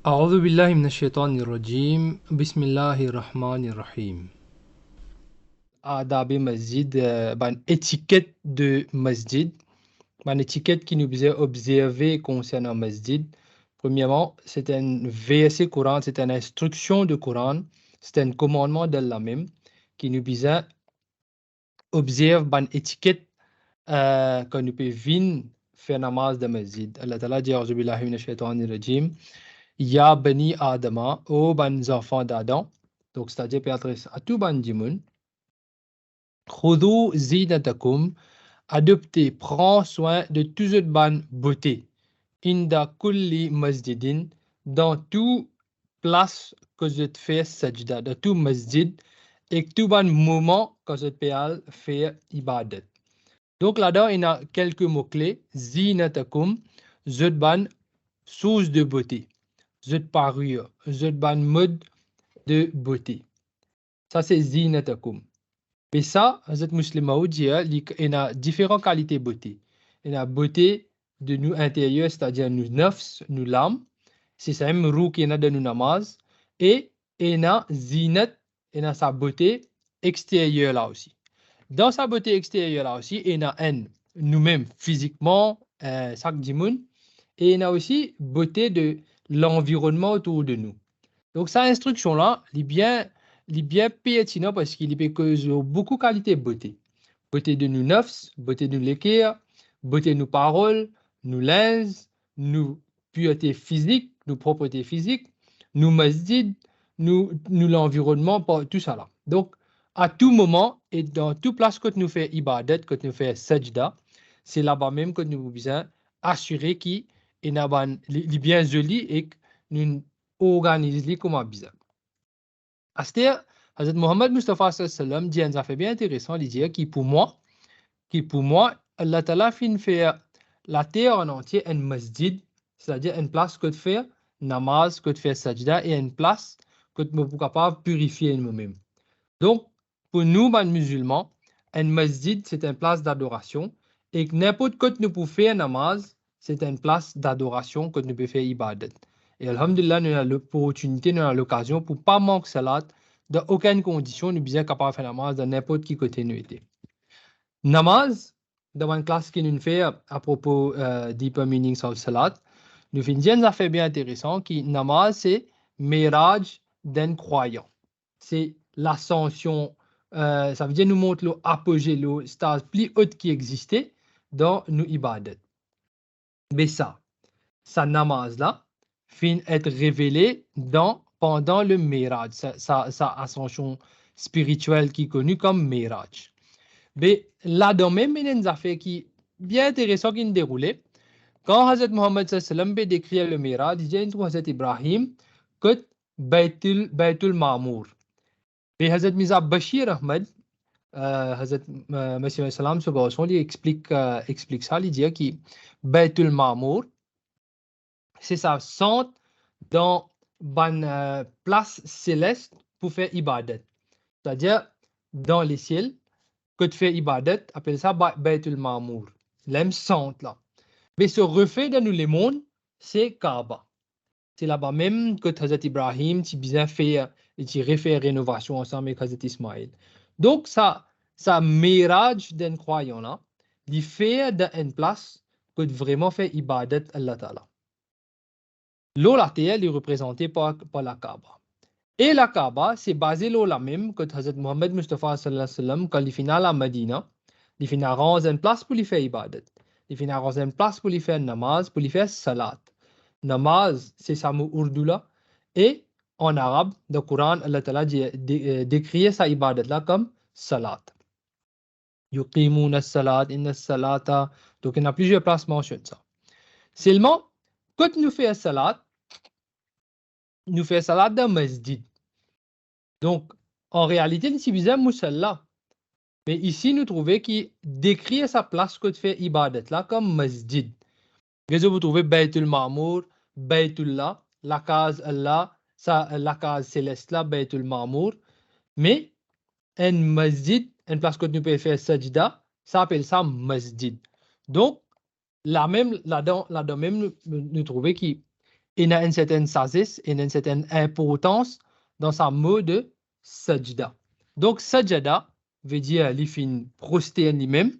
أعوذ بالله من الشيطان الرجيم بسم الله الرحمن الرحيم. Adab Masjid, une étiquette de Masjid, une étiquette qui nous est observée concernant Masjid. Premièrement, c'est un verset Coran, c'est une instruction de Coran, c'est un commandement d'Allah même qui nous observe une étiquette que nous pouvons venir faire namaz de Masjid. Allah Ta'ala dit A'udhu billahi minash shaitanir rajim. Ya Bani Adama, ô bans enfants d'Adam, donc c'est-à-dire pour adresser à tout ban dimoun, Khudou zinatakum, adoptez, prends soin de toute ban beauté, inda kulli masjidin, dans tout place que je te fais sajda, dans tout masjid, et tout ban moment que je te fais ibadat. Donc là-dedans, il y a quelques mots-clés, zinatakum, je ban source de beauté. Zut parure, zut ban mode de beauté. Ça, c'est zinatakum. Mais ça, Hazrat Muslim Maud dit, il y a différentes qualités de beauté. Il y a beauté de nous intérieurs, c'est-à-dire nous nafs, nous l'âme. C'est ça même roue qu'il y a de nous namaz. Et il y a zinat, il y a sa beauté extérieure là aussi. Dans sa beauté extérieure là aussi, il y a nous-mêmes physiquement, chaque dimoun. Et il y a aussi beauté de l'environnement autour de nous. Donc, cette instruction-là, elle est bien pertinente parce qu'il y a beaucoup de qualités de beauté. Beauté de nous nafs, beauté de nous l'équerre, beauté de nos paroles, nos lens, nos pureté physique, nos propretés physiques, nos masjid, nous l'environnement, tout ça là. Donc, à tout moment et dans toute place que nous faisons ibadat, que nous faisons sajda, c'est là-bas même que nous besoin assurer qu'il est bien joli et que nous organisons comme bizarre. C'est-à-dire, Hazrat Muhammad Mustafa sallam dit un affaire bien intéressant, il dit que pour moi, Allah Ta'ala fait la terre en entier un masjid, c'est-à-dire une place que tu fais namaz, que tu fais sajda, et une place que tu es capable de purifier nous-mêmes. Donc, pour nous, les musulmans, un masjid, c'est une place d'adoration, et n'importe quoi que nous pouvons faire namaz, c'est une place d'adoration que nous pouvons faire ibadat. Et alhamdulillah, nous avons l'opportunité, nous avons l'occasion pour ne pas manquer salat, dans aucune condition, nous sommes capables de faire namaz dans n'importe qui côté nous était. Namaz, dans une classe qui nous fait à propos deeper meanings of salat, nous faisons une affaire bien intéressante qui namaz, c'est miraj d'un croyant. C'est l'ascension, ça veut dire nous montre l'apogée, le stade plus haut qui existait dans nos ibadat. Mais ça namaz là, fin être révélé pendant le miraj, sa ascension spirituelle qui est connue comme miraj. Mais là-dedans même, il y a une affaire qui est bien intéressante qui est déroulée. Quand Hazrat Muhammad sallam décrit le miraj, il dit à Hazrat Ibrahim que Baytul Ma'mour. Et Hazrat Mirza Bashir Ahmad, Hazrat Masih sallam il explique ça, il dit que Baytul Ma'mour, c'est ça, centre dans une place céleste pour faire ibadat. C'est-à-dire, dans les ciels, que tu fais ibadat, appelle ça Baytul Ma'mour. L'âme centre là. Mais ce reflet dans les mondes, c'est Kaaba. C'est là-bas même que Hazrat Ibrahim, tu bien fait, tu refait rénovation ensemble avec Hazrat Ismaël. Donc, ça mirage d'un croyant là, il fait dans une place que vraiment fait ibadat Allah Ta'ala. L'eau la terre est représentée par la Kaaba. Et la Kaaba, c'est basé sur la même que Hazrat Muhammad Mustafa sallallahu alayhi wa sallam, quand il finit à la Medina, il finit à une place pour lui faire ibadat. Il finit à une place pour lui faire namaz, pour lui faire salat. Namaz, c'est ça mot urdu là. Et en arabe, dans le Coran, Allah Ta'ala décrit sa ibadat là comme salat. Yuqimuna salat, inna salata. Donc, il y a plusieurs places mentionnées ça. Seulement, quand nous faisons salat, nous faisons salat dans masjid. Donc, en réalité, c'est bizarre musalla. Mais ici, nous trouvons qu'il décrit sa place que tu fais ibadat là comme masjid. Vous trouvez Baytul Ma'mour, Baytullah, la case Allah, la case céleste là, Baytul Ma'mour. Mais un masjid, une place que tu peux faire sajda, ça s'appelle ça masjid. Donc, là-dedans même, nous trouvons qu'il il a une certaine sagesse, il a une certaine importance dans sa mot de sajda. Donc, sajda veut dire il fait une prosterne lui-même,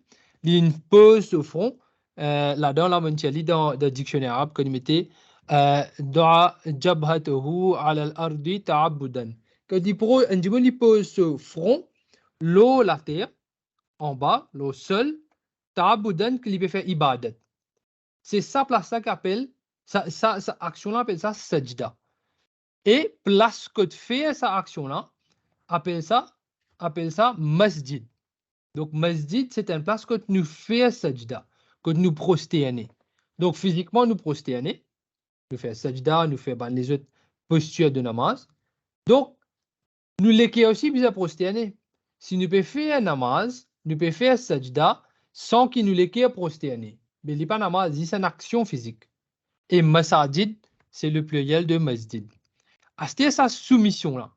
il une pose au front. Là-dedans, là, on lit dans le dictionnaire arabe qu'on mettait Do'a jabhatuhu ala al-ardi ta'abudan. Quand il pose au front, l'eau, la terre, en bas, l'eau seul, ta'abudan, qu'il peut faire ibadat. C'est ça place-là qu'appelle, ça action-là appelle ça sajda. Et place que tu fais cette action-là, appelle ça masjid. Donc, masjid, c'est une place que nous faisons sajda, que nous prosternons. Donc, physiquement, nous prosternons, nous faisons sajda, nous faisons les autres postures de namaz. Donc, nous les aussi bien prosterner. Si nous pouvons faire namaz, nous pouvons faire sajda sans qu'il nous les prosterner. Mais il n'y a pas namaz, c'est une action physique. Et masajid, c'est le pluriel de masjid. À cette soumission-là,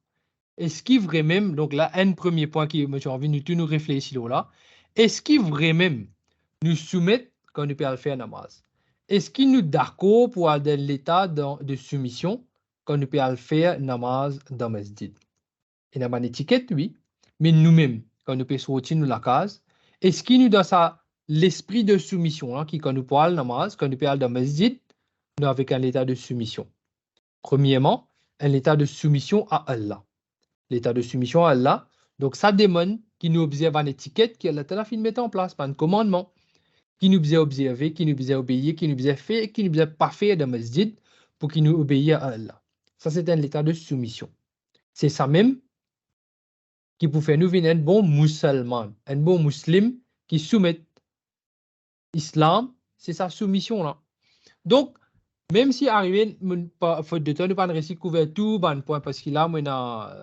est-ce qu'il vraiment, donc là, un premier point qui j'ai envie de nous réfléchir là, est-ce qu'il vraiment nous soumettent quand nous pouvons faire namaz? Est-ce qu'il nous d'accord pour aller dans l'état de soumission quand nous pouvons faire namaz dans masjid? Il y a une étiquette, oui, mais nous-mêmes, quand nous pouvons sortir de la case, est-ce qu'il nous donne l'esprit de soumission, qui quand nous parlons namaz, quand nous parlons dans masjid, nous avec un état de soumission? Premièrement, un état de soumission à Allah. L'état de soumission à Allah, donc ça demande qu'il nous observe une étiquette qui Allah a mis en place, un commandement, qui nous observe observer, qui nous observe obéir, qui nous observe faire, qui nous observe pas faire dans masjid pour qu'il nous obéisse à Allah. Ça, c'est un état de soumission. C'est ça même qui peut faire nous venir un bon musulman, un bon musulman qui soumet l'islam, c'est sa soumission là. Donc, même si arrivé, faute de temps, nous pas réussi à couvrir tout, point parce qu'il a, on a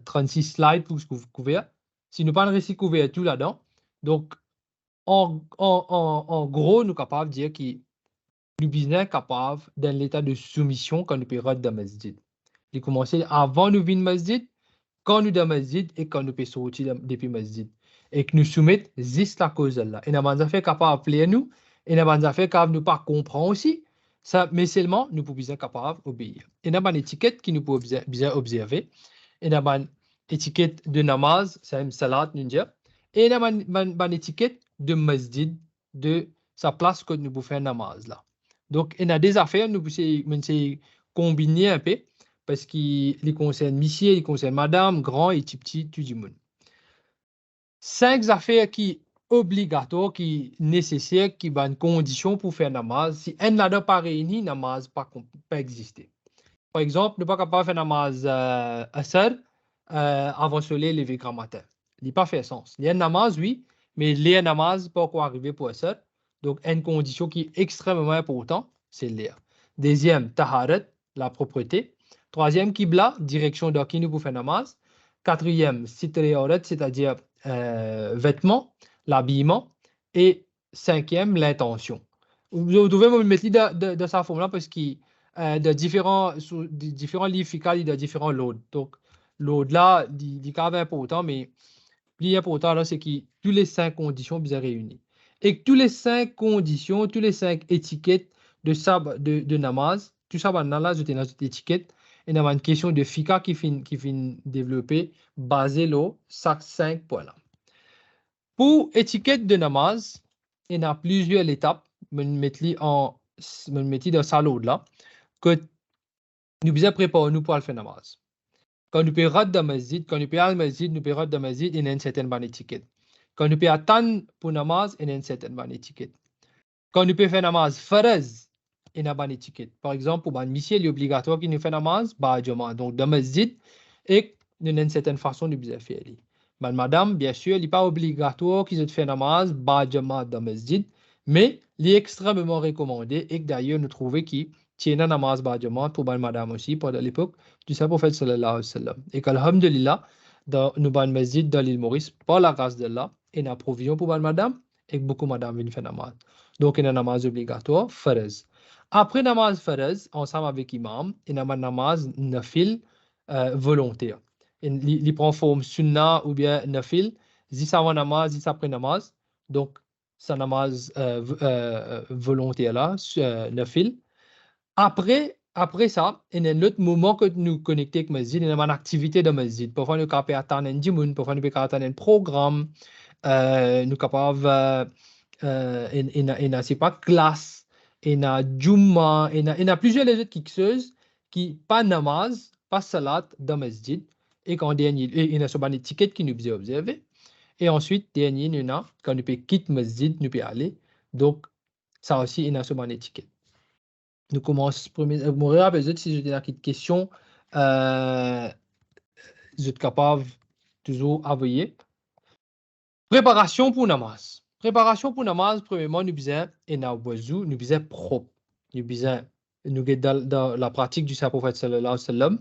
36 slides pour couvrir. Si nous pas réussi à couvrir tout là-dedans, donc, en gros, nous sommes capables de dire que nous sommes capables dans l'état de soumission quand nous pouvons dans le masjid. Il commence avant nous venir masjid, quand nous dans masjid et quand nous pouvons sortir depuis masjid. Et que nous soumettons juste la cause là. Et nous avons fait capable d'appeler nous, et nous avons fait capable de ne pas comprendre aussi, ça, mais seulement nous pouvons être capables d'obéir. Et nous avons une étiquette qui nous peut bien observer. Et nous avons une étiquette de namaz, c'est une salat, nous dire. Et nous avons une étiquette de masjid, de sa place que nous pouvons faire namaz là. Donc, il y a des affaires, nous pouvons combiner un peu, parce qu'il concerne monsieur, il concerne madame, grand et petit, tout le monde. 5 affaires qui obligatoires, qui nécessaires, qui sont une condition pour faire namaz. Si un n'a pas réuni, namaz pas exister. Par exemple, nous ne pouvons pas capable de faire namaz asar avant le soleil lever grand matin. Il n'a pas fait sens. Il y a un namaz, oui, mais les namaz pas encore arriver pour asar. Donc, une condition qui est extrêmement importante, c'est l'air. Deuxième, taharat, la propreté. Troisième, qibla, direction de qui nous pouvons faire namaz. Quatrième, sitr-e-aurat, c'est-à-dire vêtements, l'habillement. Et cinquième, l'intention. Vous devez me mettre de sa forme-là parce que de différents livres fiscaux, il y a différents loads. Donc, load là, il est important, mais plus important, là, c'est que toutes les 5 conditions sont réunies. Et que toutes les 5 conditions, toutes les 5 étiquettes de namaz, tout ça, là, je dans cette étiquette. Et il y a une question de fika qui finit développer, basée sur ces 5 points-là. Pour étiquette de namaz, il y a plusieurs étapes. Je vais mettre dans sa load là, que nous devons préparer nous pour faire namaz. Quand nous pouvons rentrer dans le masjid, quand nous pouvons aller au masjid, nous pouvons rentrer dans le masjid, il y a une certaine bonne étiquette. Quand nous pouvons attendre pour namaz, il y a une certaine bonne étiquette. Quand nous pouvons faire namaz faraz, il y a une bonne étiquette. Par exemple, pour un monsieur, il est obligatoire qu'il nous fait namaz, donc dans le masjid, et il y a une certaine façon de bien faire. Madame, bien sûr, il n'est pas obligatoire qu'il fait namaz, dans le masjid, mais il est extrêmement recommandé et d'ailleurs nous trouvons qu'il tient un namaz ba'jama pour madame aussi pendant l'époque du Saint-Prophète sallallahu alayhi wa sallam. Et qu'alhamdulillah, dans nous ban masjid dans l'île Maurice, par la grâce d'Allah, il y a une provision pour madame et beaucoup madame viennent faire namaz. Donc, il y a un namaz obligatoire, faraz. Après namaz faraz, ensemble avec imam, il y a un namaz nafil volontaire. Il prend forme sunna ou bien nafil, 10 avant namaz, 10 après namaz. Donc, sa namaz volontaire là, nafil. Après ça, il y a un autre moment que nous connectons avec masjid, il y a une activité de masjid. Parfois, nous pouvons attendre un djimoun, parfois, nous pouvons attendre un programme, nous pouvons, il y a, c'est pas classe, il y a Jumma, il y a plusieurs autres choses qui, pas namaz, pas salat dans masjid, et quand dernier, il y a souvent des tickets qui nous observer. Et ensuite, dernier, nous avons, quand nous pouvons quitter masjid, nous pouvons aller. Donc, ça aussi, il y a souvent des tickets. Nous commençons premier. Mon rappel, si j'ai une question, je suis capable toujours envoyer. Préparation pour namaz. Préparation pour namaz, premièrement, nous besoin un wazou, nous besoin propre. Nous besoin, nous dans la pratique du prophète sallallahu alayhi wa sallam,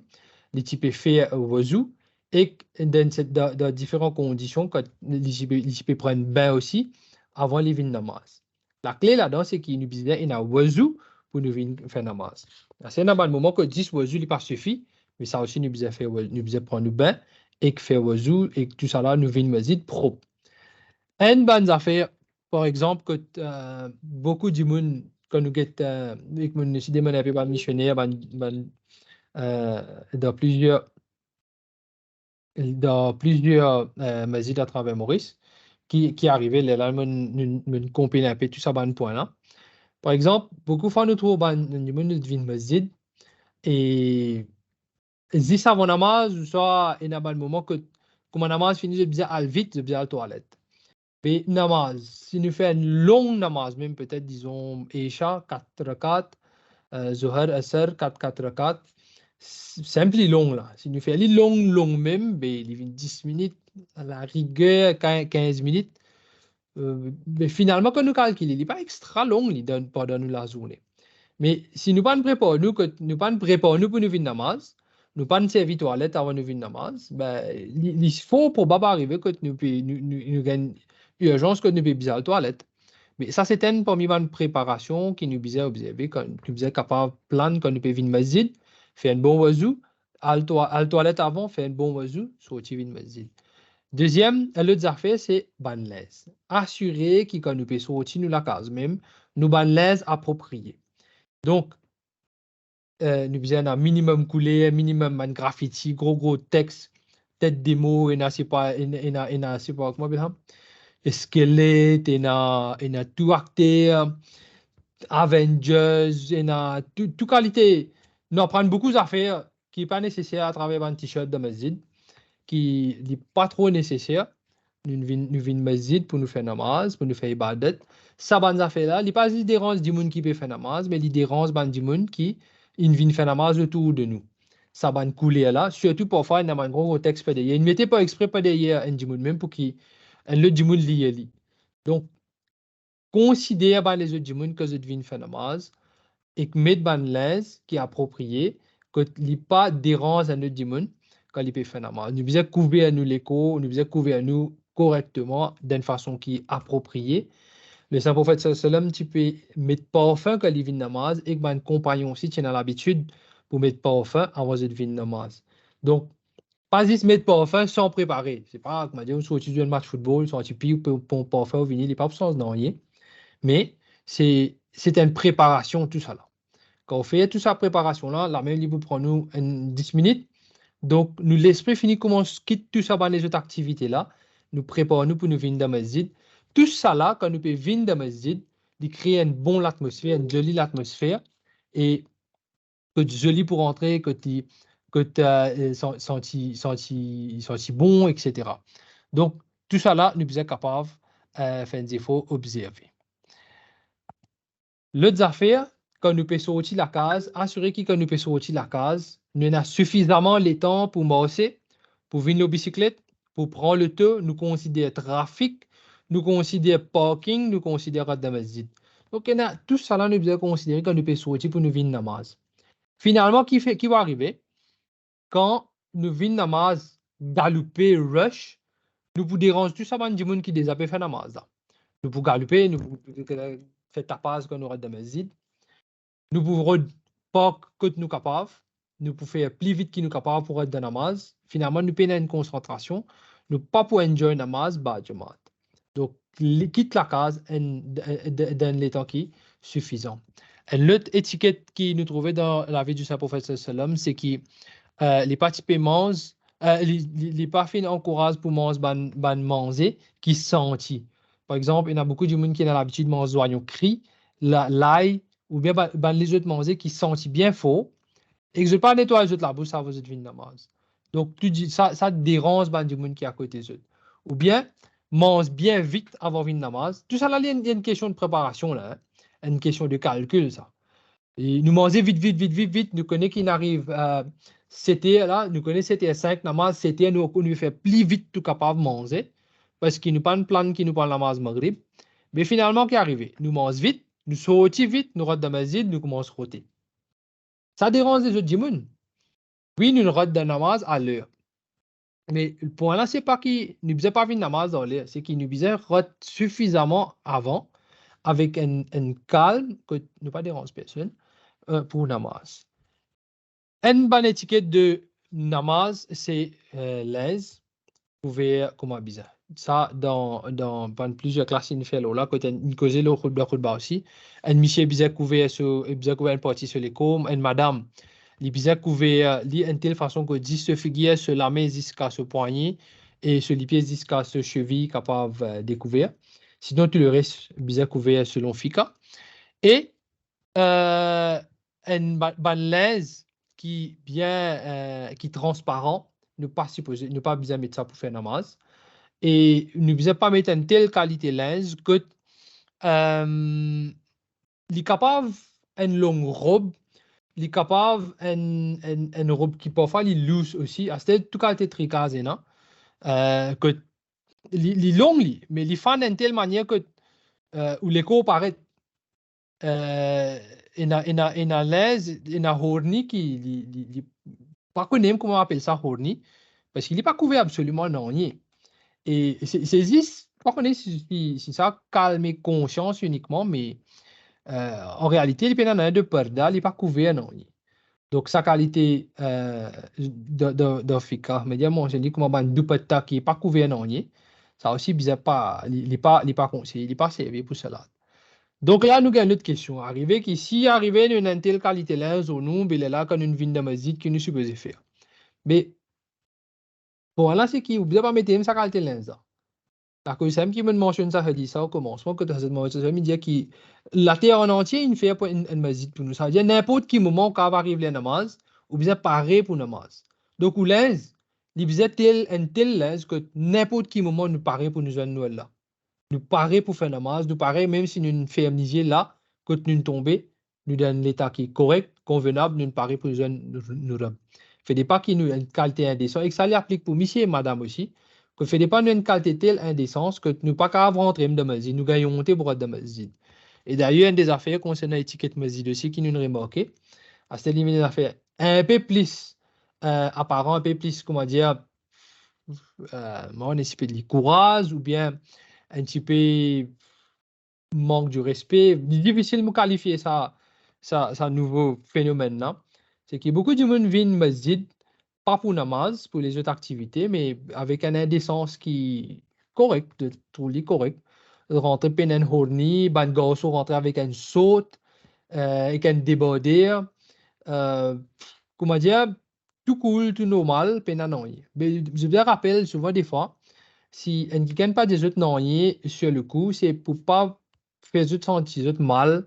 les types fait wazou et dans différentes conditions, quand les peut prendre bain aussi avant les vins namaz. La clé là-dedans, c'est qu'il nous besoin un wazou pour nous faire namaz. C'est un moment que 10 wazou n'est pas suffit, mais ça aussi nous besoin faire, nous besoin prendre bain et faire wazou et tout ça là nous vient masjid propre. Une bonne affaire, par exemple, que beaucoup de monde, quand nous avons décidé de faire un missionnaire dans plusieurs masjids à travers Maurice, qui arrivaient là, nous comprenons un peu tout ça, point là. Par exemple, beaucoup de fois, nous trouvons des monde qui viennent masjid et si ça va namaz, soit il y a un moment que, comme namaz finit, je bien aller vite, je bien à la toilette. Mais namaz, si nous faisons une longue namaz, même peut-être, disons, Isha, 4 rakat, Zuhar, Asr, 4 rakat, c'est un peu long là. Si nous faisons une longue même, il y a 10 minutes, à la rigueur, 15 minutes, mais finalement, quand nous calculons, il n'est pas extra long pendant la journée. Mais si nous ne préparons nous pour nous faire namaz, nous ne servir toilette avant nous faire namaz, il faut probablement arriver que nous gagnons urgence que nous besoin de toilette. Mais ça, c'est une parmi les préparations qui nous besoin observer, quand nous besoin capable plan quand nous pouvons venir masjid, faire un bon wazou, à la toilette avant, faire un bon wazou, sortir venir masjid. Deuxième, l'autre affaire, c'est banlaise. Assurer que quand nous pouvons sortir nous la case même, nous banlaise appropriée. Donc, nous besoin un minimum coulé, un minimum de graffiti, gros texte, tête démo, et c'est pas, c'est pas, comment dire, squelette, et tout acteur, Avengers, et tout qualité. Nous prendre beaucoup d'affaires qui n'est pas nécessaire à travers un t-shirt de masjid, qui n'est pas trop nécessaire. Nous venons masjid pour nous faire namaz, pour nous faire ibadat. Ça, bonne affaire là, il n'est pas si dérange du monde qui peut faire namaz, mais il dérange du monde qui vient faire namaz autour de nous. Ça, bonne couler là, surtout parfois, il y a un gros texte pas derrière. Il ne mettait pas exprès pas derrière un du monde, même pour qu'il le du monde lit. Donc, considère les autres du monde que vous viennent faire namaz et que mettre ban l'aise qui est approprié, que il pas dérange un autre du monde quand il peut faire namaz. Nous devons couvrir à nous l'écho, nous devons couvrir à nous correctement d'une façon qui est appropriée. Le Saint Prophète sallam, tu peux mettre parfum quand il vient namaz et que un compagnon aussi tient l'habitude pour mettre parfum avant de venir namaz. Donc, pas juste mettre parfum sans préparer. C'est pas comme dire, soit tu joues un match football, soit tu piques pour parfum au vinyle, il n'y a pas besoin d'en rien. Mais c'est une préparation, tout ça là. Quand on fait toute cette préparation-là, la même livre prend nous 10 minutes. Donc, nous l'esprit finit comment on quitte tout ça dans les autres activités-là. Nous préparons pour nous venir dans masjid. Tout ça là, quand nous pouvons venir dans masjid, il crée une bonne atmosphère, une jolie atmosphère. Et que joli pour entrer, que tu senti bon, etc. Donc, tout ça là, nous sommes capables de faire des efforts observer. L'autre affaire, quand nous pouvons sortir la case, assurer que quand nous pouvons sortir la case, nous avons suffisamment le temps pour marcher, pour venir aux bicyclettes, pour prendre le temps, nous considérons trafic, nous considérons parking, nous considérons de masjid. Donc, tout ça là, nous devons considérer quand nous pouvons sortir pour nous venir namaz. Finalement, qui va arriver? Quand nous venons namaz, galoper, rush, nous vous dérange tout ça, du monde qui déjà fait namaz. Nous pouvons galoper, nous pouvons faire tapas quand nous sommes dans masjid. Nous pouvons pas que nous capables, nous pouvons faire plus vite que nous capables pour être dans namaz. Finalement, nous payons une concentration, nous pas pour enjoy namaz, bah jamaat. Donc, quitte la case dans les temps qui suffisant. Et l'autre étiquette qui nous trouvait dans la vie du Saint-Prophète Sallam, c'est que les participants mangent, les parfums encouragent pour manger manger qui sentit. Par exemple, il y a beaucoup de monde qui a l'habitude de manger oignon cri, l'ail, ou bien les autres manger qui sentent bien fort, et que je pas nettoyer les autres la bouche, ça vous êtes venu namaz. Donc, tu dis, ça dérange du monde qui est à côté des autres. Ou bien, mange bien vite avant de venir namaz. Tout ça, là, il y a une question de préparation, là, hein. Une question de calcul, ça. Et nous manger vite, vite, vite, vite, vite. Nous connaissons qu'il arrive, c'était là, nous connaissons c'était 5 namaz, c'était nous fait plus vite tout capable de manger, parce qu'il nous pas un plan qui nous parle namaz maghrib. Mais finalement, qu'est arrivé? Nous mangeons vite, nous sortons vite, nous rentrons dans la masjid, nous commençons à roter. Ça dérange les autres djimoun. Oui, nous rentrons dans la namaz à l'heure. Mais le point là, c'est pas qu'il ne faisait pas venir namaz dans l'heure, c'est qu'il nous faisait rentrer suffisamment avant, avec un calme, que ne pas déranger personne, pour namaz. Une bonne étiquette de namaz, c'est l'aise, couvert comme un bizarre. Ça, dans plusieurs classes, il fait là, quand il cause le khutbah aussi. Un monsieur bizarre couvert une partie sur les cômes, une madame, il bizarre couvert, une telle façon que 10 se figure sur la main jusqu'à ce poignet et sur les pieds jusqu'à ce cheville capable de découvrir. Sinon, tout le reste, bizarre couvert selon Fika. Et une bonne l'aise qui qui transparent, ne pas supposer, ne pas besoin mettre ça pour faire namaz. Et ne besoin pas mettre une telle qualité lens que il est capable une longue robe, il est capable une robe qui parfois il loose aussi, à cette tout cas très casé, non? Que il est long, mais il fait d'une telle manière que où l'écho paraît in a l'aise, in a horny qui pas connaître comment on appelle ça horny, parce qu'il n'est pas couvert absolument non rien. Et c'est juste, pas connaître si ça calme et conscience uniquement, mais en réalité, il est de perda, il n'est pas couvert non rien. Donc sa qualité de fika, mais dire mon je dis comment ban dupetta qui n'est pas couvert non rien, ça aussi bizarre pas, il n'est pas conseillé, il n'est pas servi pour cela. Donc là, nous avons une autre question. Arrivé qu'ici, arrivé une telle qualité là, nous, il est là quand une vine de masjid que nous supposons faire. Mais, bon, là, c'est qui, vous ne pas mettre même sa qualité là. La cause qui me mentionne ça, dit ça au commencement, que dans moment, ça me dit que la terre en entier, il fait pour une masjid pour nous. Ça veut dire n'importe qui moment quand va arriver la namaz, ou bien pareil pour namaz. Donc, ou l'aise, il faisait un tel l'aise que n'importe qui moment nous paraît pour nous en là. Nous paraît pour faire namaz, nous paraît même si nous faisons amnésie là, quand nous tombons, nous donne l'état qui est correct, convenable, nous paraît pour nous fait des pas qui nous une qualité indécente et que ça l'applique pour monsieur et madame aussi, que fait des pas nous une qualité telle indécence que nous pas capable rentrer dans masjid, nous gagnons monter pour de masjid. Et d'ailleurs, une des affaires concernant l'étiquette masjid aussi qui nous remarqué, à cette limite des affaires un peu plus apparent, un peu plus, comment dire, on est de courage ou bien un petit peu manque du respect. Difficile de qualifier ça nouveau phénomène là. C'est que beaucoup de monde viennent masjid, pas pour namaz, pour les autres activités, mais avec une indécence qui correct, de trouver correct. Rentrer peine horny, ban garçon rentrer avec un saut, avec un débordé, comment dire, tout cool, tout normal, peine non. Mais je me rappelle souvent des fois, si on ne gagne pas des autres non sur le coup, c'est pour pas faire les autres sentir les autres mal,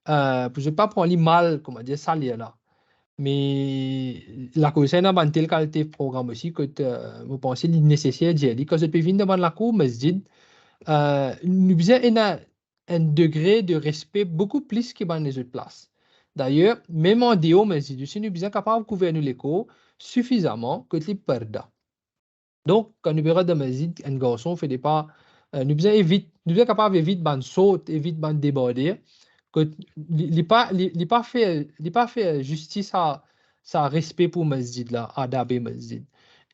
pour ne pas prendre les mal, comment dire, salir là. Mais la cause c'est une telle qualité de programme aussi que vous pensez qu'il est nécessaire d'y aller. Quand vous venir devant la cour, masjid, nous avons un degré de respect beaucoup plus que dans les autres places. D'ailleurs, même en déo, masjid, nous sommes capables de couvrir les cours suffisamment que les perdants. Donc, quand nous verrons dans la masjid, un garçon fait des pas, nous sommes capables d'éviter de sauter, éviter de déborder, que il pas fait justice à ça respect pour masjid là, adab masjid.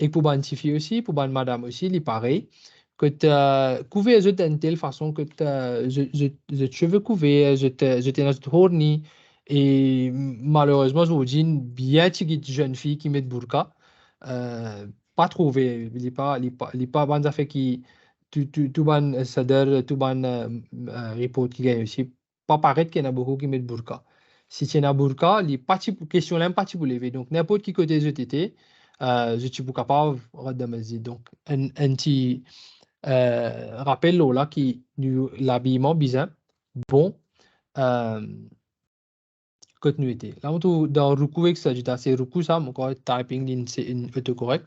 Et pour bantifier aussi, pour ban madame aussi, il est pareil, que tu couvert je d'une telle façon que je cheveux couverts, je t'ai dans horny, et malheureusement, je vous dis une bien petite jeune fille qui met de burqa, pas trouvé, il n'est pas bonne affaire qui tout ban sadar, tout ban report qui gagne aussi. Pas paraître qu'il y en a beaucoup qui mettent burqa. Si tu as un burqa, les questions là, pas pour lever. Donc, n'importe qui côté je t'étais, je suis capable de masjid. Donc, un petit rappel là qui l'habillement bizarre, bon, continuité. Là, on trouve dans Ruku avec Sajda, c'est Ruku ça, mon typing c'est une autocorrect.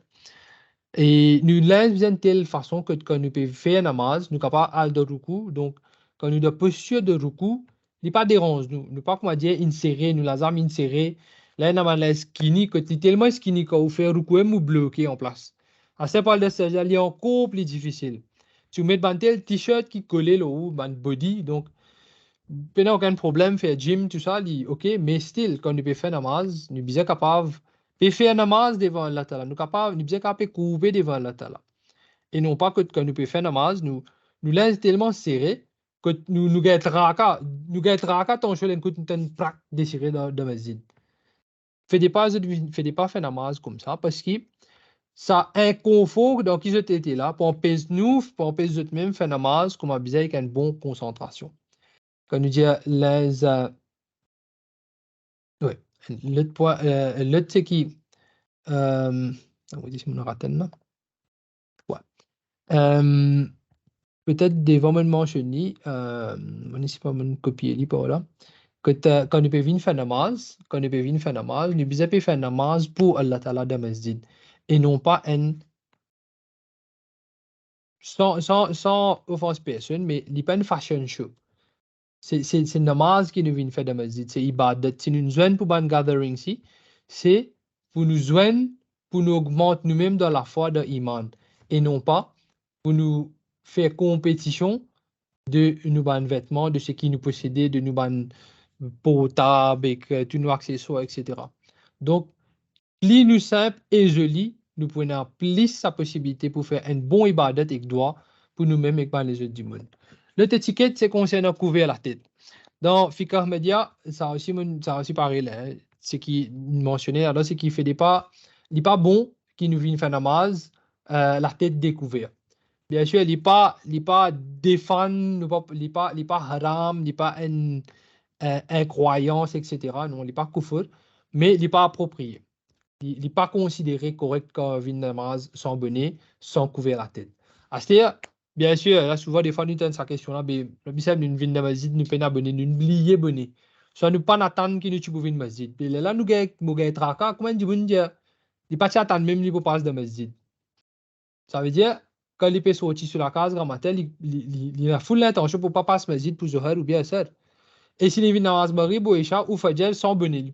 Et nous laissons de telle façon que quand nous pouvons faire namaz, nous sommes capables d'aller de ruku. Donc, quand nous avons posture de ruku, il n'est pas dérange. Nous ne pas comment dire insérer, nous l'avons inséré. Là, nous avons skinny, que tellement skinny quand vous faites ruku, nous bloqué en place. À ce point de ça, c'est encore plus difficile. Tu mets un tel t-shirt qui colle le haut, un body, donc, pas aucun problème, faire gym, tout ça, ok, mais still, quand nous pouvons faire namaz, nous sommes bien capables de faire namaz devant Allah Ta'ala. Nous sommes bien capables de couper devant Allah Ta'ala. Et non pas que quand nous pouvons faire namaz, nous laissons tellement serré que nous gagnons raka, ton chemin nous une prac déchiré dans le masjid. Faites pas faire namaz comme ça parce que ça inconfort dans qui j'étais là pour empêcher nous, pour empêcher même faire namaz comme à avec une bonne concentration. Quand nous disons les ouais, l'autre point, l'autre c'est qui on va dire si on raté là. Ouais. Peut-être devant me mentionner, on essaie pas de copier les par là, que quand nous pouvons faire namaz, nous devons faire namaz pour Allah Ta'ala dans masjid et non pas sans offense personne, mais il n'est pas une fashion show. C'est namaz qui nous vient faire dans masjid, c'est ibadat. Si nous joignons pour un gathering ici, c'est pour nous joindre, pour nous augmenter nous-mêmes dans la foi de l'iman et non pas pour nous faire compétition de nos vêtements, de ce qui nous possédait, de nos portables, et tous nos accessoires, etc. Donc, plus nous simple et joli, nous prenons plus sa possibilité pour faire un bon ibadat avec doigt pour nous-mêmes et les autres du monde. L'autre étiquette, c'est concernant couvrir la tête. Dans Fiqh Media, ça aussi pareil, là, ce qui mentionné, alors c'est qu'il fait des pas, il n'est pas bon qui nous vient faire namaz, la tête découverte. Bien sûr, il n'est pas défendre, il n'est pas haram, il n'est pas une incroyance, etc. Non, il n'est pas kufr, mais il n'est pas approprié. Il n'est pas considéré correct quand une namaz sans bonnet, sans couvrir la tête. C'est-à-dire, bien sûr, là, souvent, des fois, nous avons cette question-là, mais le bisab, nous venons de masjid, nous faisons bonnet, nous oublions bonnet. Soit nous pas attendre que nous tu pouvons masjid. Mais là, nous avons traka, comment dire, il pas attendre même lui pour passer de masjid. Ça veut dire, quand il peut sortir sur la case grammaire, il a full l'intention pour ne pas passer masjid pour Zohar ou bien ça. Et s'il vient dans Maghrib ou Isha ou Fajr sans bonnet,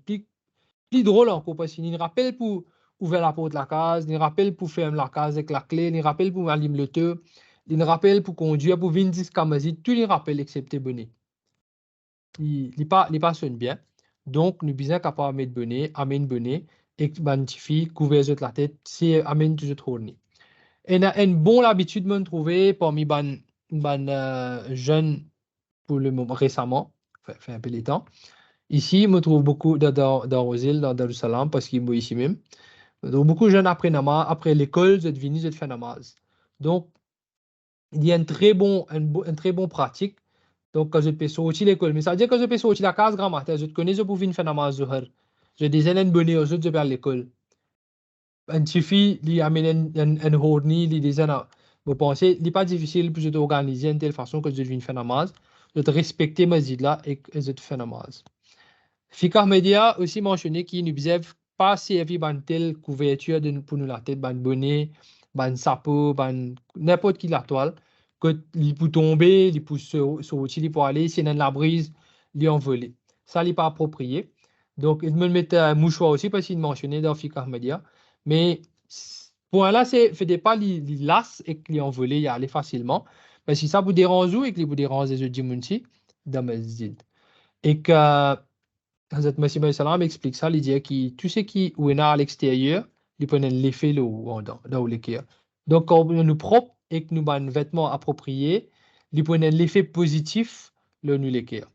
plus drôle encore parce qu'il rappelle pour ouvrir la porte de la case, il rappelle pour fermer la case avec la clé, il rappelle pour allumer le feu, il rappelle pour conduire, pour venir jusqu'à masjid, tout les rappels excepté bonnet. Il n'est pas sonne bien. Donc, nous sommes bien capables de mettre bonnet, amener bonnet, et magnifier, couvrir la tête, c'est amener toujours trop. Et a une bonne habitude de me trouver parmi les jeunes pour le moment récemment, fait un peu de temps. Ici, je me trouve beaucoup dans Rosil, dans Darussalam, parce qu'il est ici même. Donc, beaucoup de jeunes après namaz, après l'école, je suis venu, je fais namaz. Donc, il y a un très bon pratique. Donc, quand je peux sortir l'école, mais ça veut dire que je peux sortir la case grammaire, je te connais, je peux venir faire namaz Zuhar. Je dis, un bonnet, je vais à l'école. Il suffit d'amener un horni, il disait, vous pensez, il n'est pas difficile pour de organiser de telle façon que je viens faire namaz, de respecter ma là et je fais namaz. Fiqh Media aussi mentionné qu'il ne devait pas servir une telle couverture pour nous la tête, un bonnet, un chapeau, n'importe qui la toile, que il peut tomber, il peut sortir, il peut aller, si dans la brise, il envoler. Ça n'est pas approprié. Donc, il me mettait un mouchoir aussi parce qu'il mentionnait dans Fiqh Media. Mais pour là, c'est fait pas les las et les envoler, y aller facilement. Parce que ça vous dérange ou et que vous dérange les autres dimanches dans le masjid. Et que Hazrat Masih Salam explique ça, il dit que tout ce qui est à l'extérieur, il peut l'effet dans le cœur. Donc, quand nous propre et que nous avons un vêtement approprié, il peut l'effet positif le nous le cœur.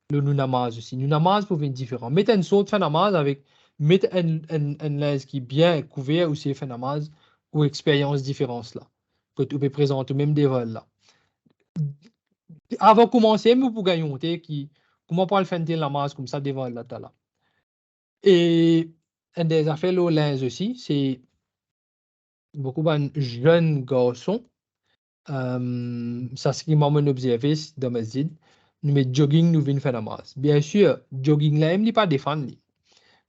Le nous namaz aussi. Nous namaz pour être différent. Mettez une sorte de namaz avec mettre un linge qui est bien couvert ou c'est fait namaz ou expérience différence là. que tu peux présenter même des vols là. Avant de commencer, nous pour gagner, comment on peut faire une namaz comme ça devant Allah Ta'ala. Et des affaires au linge aussi, c'est beaucoup de jeunes garçons. Ça, ce qui m'a observé dans ma masjid, nous mettons jogging, nous venons faire namaz. Bien sûr, jogging là, il n'est pas défendre.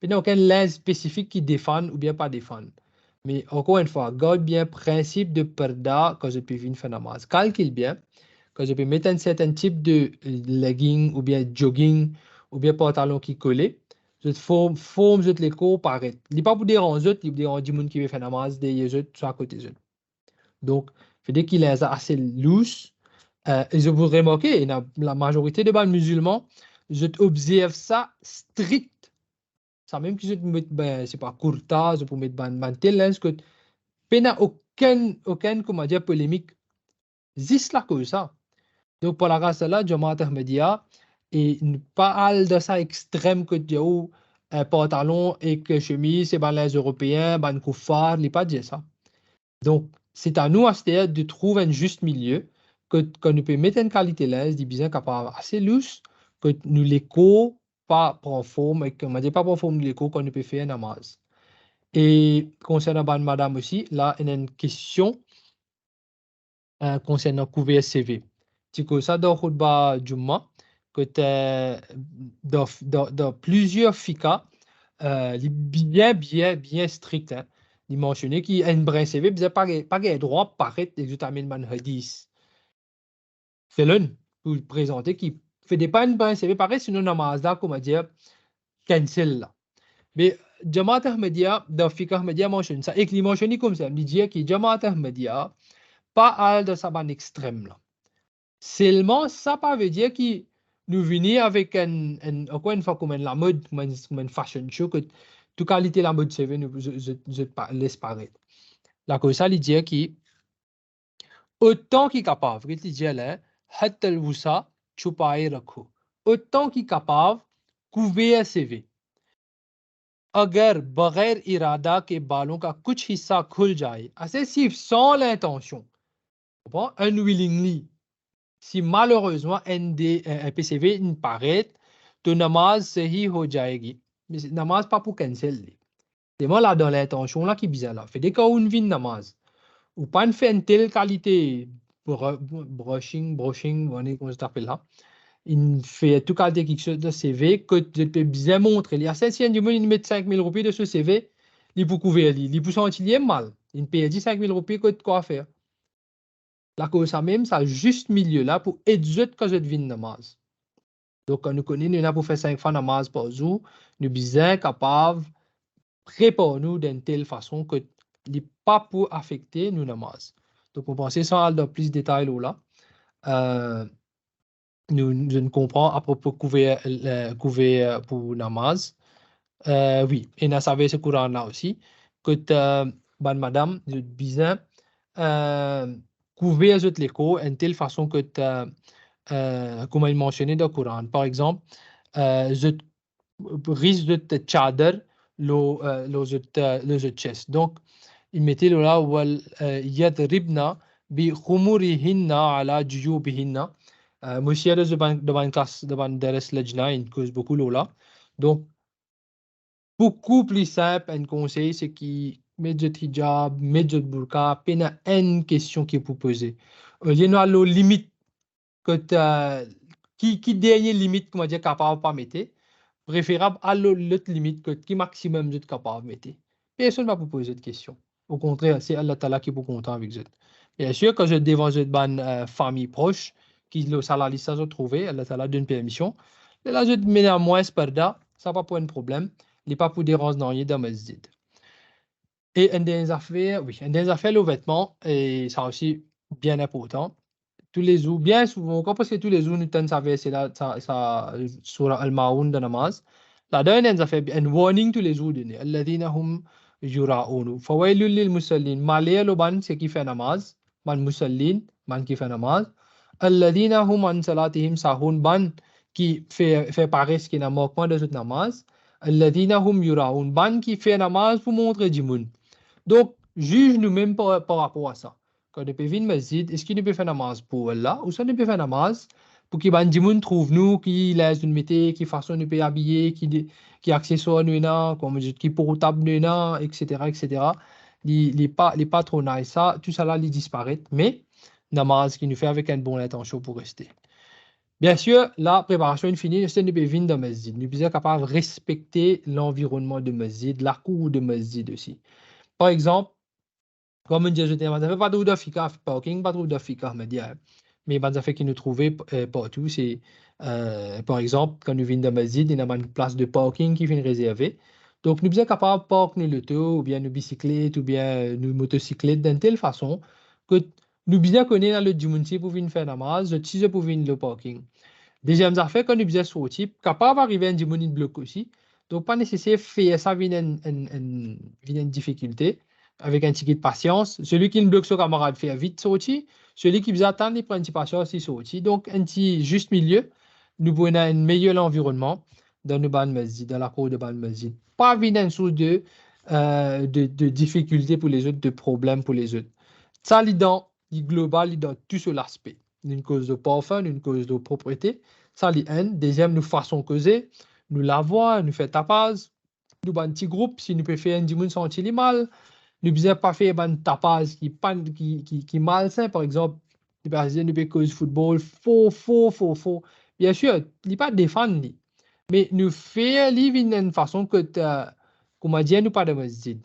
Il n'y a aucun linge spécifique qui défend ou bien pas défendre. Mais encore une fois, garde bien le principe de perda quand je peux venir faire namaz. Calcule bien. Quand je peux mettre un certain type de legging ou bien jogging ou bien pantalon qui collé, je forme je les cours paraître. Il n'est pas pour déranger, il dérange du monde qui veut faire namaz des autres soit à côté des autres. Donc, dès qu'il est assez loose, et je vous remarquez, la majorité des musulmans, je observe ça strict. Ça même que je mets, ben, c'est pas courta, je peux mettre ban tel linge que il n'y a aucun, comment dire, polémique. Juste là que ça. Donc, pour la race là, Jamaat Ahmadiyya, et pas de ça extrême que tu as pantalon et que chemise, c'est les Européens, ban koufar, il pas dire ça. Donc, c'est à nous de trouver un juste milieu, que nous peut mettre une qualité là, des bizarres capable assez loose, que nous l'écho pas prend forme, et que on dit pas prend forme de l'écho qu'on peut faire un namaz. Et concernant madame aussi, là, il y a une question concernant couvert CV. Tu sais ça dans Khutba Jumma, que dans plusieurs fika, bien strict. Hein. Il mentionnait qu'il y a une brin CV, il n'y a pas de droit de paraître exactement man hadith. C'est l'un pour présenter qui fait pas une brin CV pareil, sinon namaz là, comment dire, cancel là. Mais Jamaat Ahmadiyya, dans Fika Ahmadiyya mentionne ça, et qu'il mentionne comme ça, il dit que Jamaat Ahmadiyya, pas al de sa ban extrême là. Seulement, ça pas veut dire que nous venons avec encore une fois comme la mode, comme une fashion show, que toute qualité la mode CV nous laisse paraître. La cause ça, il dit que autant qu'il est capable, il dit là, hatta wusa chupaye rakho. Autant qu'il est capable, couvrir CV. अगर बगैर इरादा के बालों का कुछ हिस्सा खुल जाए, assez सिर्फ sans l'intention, unwillingly, si malheureusement un PCV ne paraît, तो नमाज सही हो जाएगी. Mais namaz pas pour cancel. C'est moi là dans l'intention là qui est bizarre là. Fait des cas où on vit namaz, ou pas une fait une telle qualité, brushing, on est comment ça s'appelle là. Il fait tout cas quelque chose de CV que je peux bien montrer. Il y a 500 du monde, il met 5 000 rupies de ce CV, il peut couvrir, il peut sentir mal. Il paye 5 000 rupies, quoi faire. La cause ça même, ça juste milieu là pour aider quand je devine namaz. Donc, quand nous connaissons, nous avons fait 5 fois namaz par jour, nous sommes bien capables de préparer nous d'une telle façon que ce n'est pas pour affecter nos namaz. Donc, on pense sans aller dans plus de détails là. Je ne comprends à propos couvert pour namaz. Oui, et nous savons ce Coran là aussi, que madame, je bien couvert l'écho d'une telle façon que comme il mentionnait dans le Coran. Par exemple, je risque de te tchader le chest. Donc, il mettait là où yadribna bi khumurihinna ala juyubihinna. Monsieur devant classe devant deres lejna, il cause beaucoup là. Donc, beaucoup plus simple, un conseil, c'est qui met le hijab, met le burqa, peine une question qui est pour poser. Il y a une limite que qui dernière limite comment dire capable pas mettre préférable à l'autre limite que qui maximum vous êtes capable de mettre. Personne ne va vous poser de question. Au contraire, c'est Allah Ta'ala qui est content avec vous. Bien sûr, quand je devant une famille proche, qui le salarié ça se trouver, Allah Ta'ala donne permission. Et là, je mets à moins sperda, ça va pas un problème. Il n'est pas pour déranger dans le masjid. Et un des affaires, oui, un des affaires, le vêtement, et ça aussi bien important. Tous les jours, bien souvent, parce que tous les jours, nous tenons ça verset là, ça, sur Al-Ma'oun de namaz. La dernière, ça fait un warning tous les jours, الذين هم يراؤون فويل للمصلين malaya lo ban c'est qui fait namaz, ban musallin, ban qui fait namaz. الذين هم عن صلاتهم ساهون ban qui fait paresse qui n'a manquement de cette namaz. الذين هم يراؤون ban qui fait namaz pour montrer du monde. Donc, juge nous-mêmes par rapport à ça. quand nous peut venir masjid, est-ce qu'il nous peut faire namaz pour Allah ou ça nous peut faire namaz pour qu'il ban dimoun trouve nous, qui laisse une métier, qui façon nous peut habiller, qui accessoires nous là, comme je dis, qui portable nous là, etc., etc. Il pas trop nice ça, tout ça là, il disparaît, mais namaz qui nous fait avec une bonne intention pour rester. Bien sûr, la préparation est finie, c'est nous peut venir dans masjid. Nous sommes capables de respecter l'environnement de masjid, la cour de masjid aussi. Par exemple, comme on dit, je ne pas trop d'Afrique, parking, pas trop d'Afrique, mais les affaires qui nous trouvaient partout, c'est par exemple, quand nous venons de masjid, il y a une place de parking qui vient réservée. Donc, nous sommes capables de parker l'auto, ou bien nos bicyclettes, ou bien nos motocyclettes d'une telle façon que nous bien connaissons le dimanche pour venir faire namaz, le tise pour venir le parking. Deuxième affaire, quand nous bien sorti, capable d'arriver à un dimanche bloc aussi. Donc, pas nécessaire de faire ça vient une difficulté avec un ticket de patience. Celui qui ne bloque son camarade fait vite sortir. Celui qui vous attend, il prend un petit patience, il sortit. Donc, un petit juste milieu, nous pouvons un meilleur environnement dans le ban masjid, dans la cour de ban masjid. Pas venir une source de difficultés pour les autres, de problèmes pour les autres. Ça, il global, il dans tout sur l'aspect. Une cause de parfum, une cause de propriété. Ça, il un. Deuxième, nous façon causer, nous la voix, nous fait tapage. Nous un petit groupe, si nous pouvons faire un dimanche sentir mal. Nous ne pas faire un tapage qui malsain, par exemple. Nous pouvons cause football, faux. Bien sûr, il n'est pas défendre. Mais nous faisons d'une façon que, comme on dit, nous pas de masjid.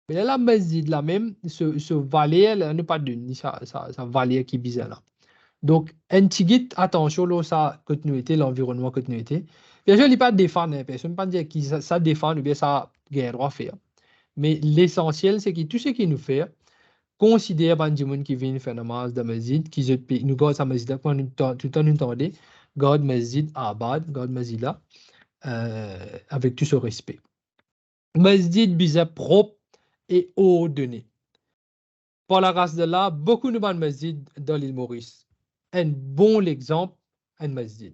Mais là, la masjid, là même, ce valet, là, nous pas de ça valet qui est bizarre là. Donc, un petit guide, attention, là, ça, que nous était, l'environnement que nous était. Bien sûr, il n'est pas défendre, hein, personne ne peut dire que ça défend ou bien ça gagne droit à faire. Mais l'essentiel, c'est que tout ce qu'il nous fait, considère les qui viennent faire namaz de masjid, qui nous gardent sa masjid, tout le temps nous entendez, garde masjid abad, garde masjid là, avec tout ce respect. Masjid bizarre propre et ordonné. Par la grâce de Allah, beaucoup de masjid dans l'île Maurice. Un bon exemple, un masjid.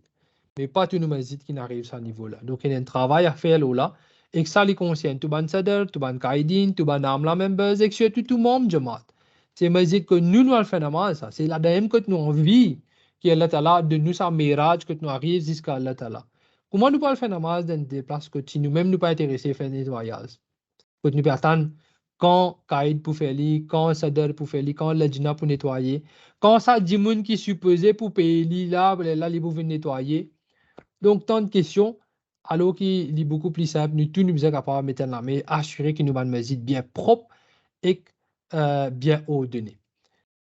Mais pas tous les masjids qui n'arrivent à ce niveau-là. Donc, il y a un travail à faire là. Et que ça les concerne. Tout le sadr, tout le qaïdin, tout le namla members, et surtout tout le monde jamaat. C'est masjid que nous allons faire namaz. C'est la dame que nous envie, qui est Allah Ta'ala, de nous sa mirage, que nous arrivons jusqu'à Allah Ta'ala. Comment nous pouvons faire namaz dans des places que si nous-mêmes nous pas intéressés à faire nettoyage? Que nous attendre quand Kaïd pour faire li, quand Sadr pour faire li, quand Lajna pour nettoyer, quand ça dit moun qui supposé pour payer li là, ils pour venir nettoyer. Donc, tant de questions, alors qu'il est beaucoup plus simple, nous tous nous sommes capables de mettre la main, assurer que nous avons une masjid bien propre et bien ordonné.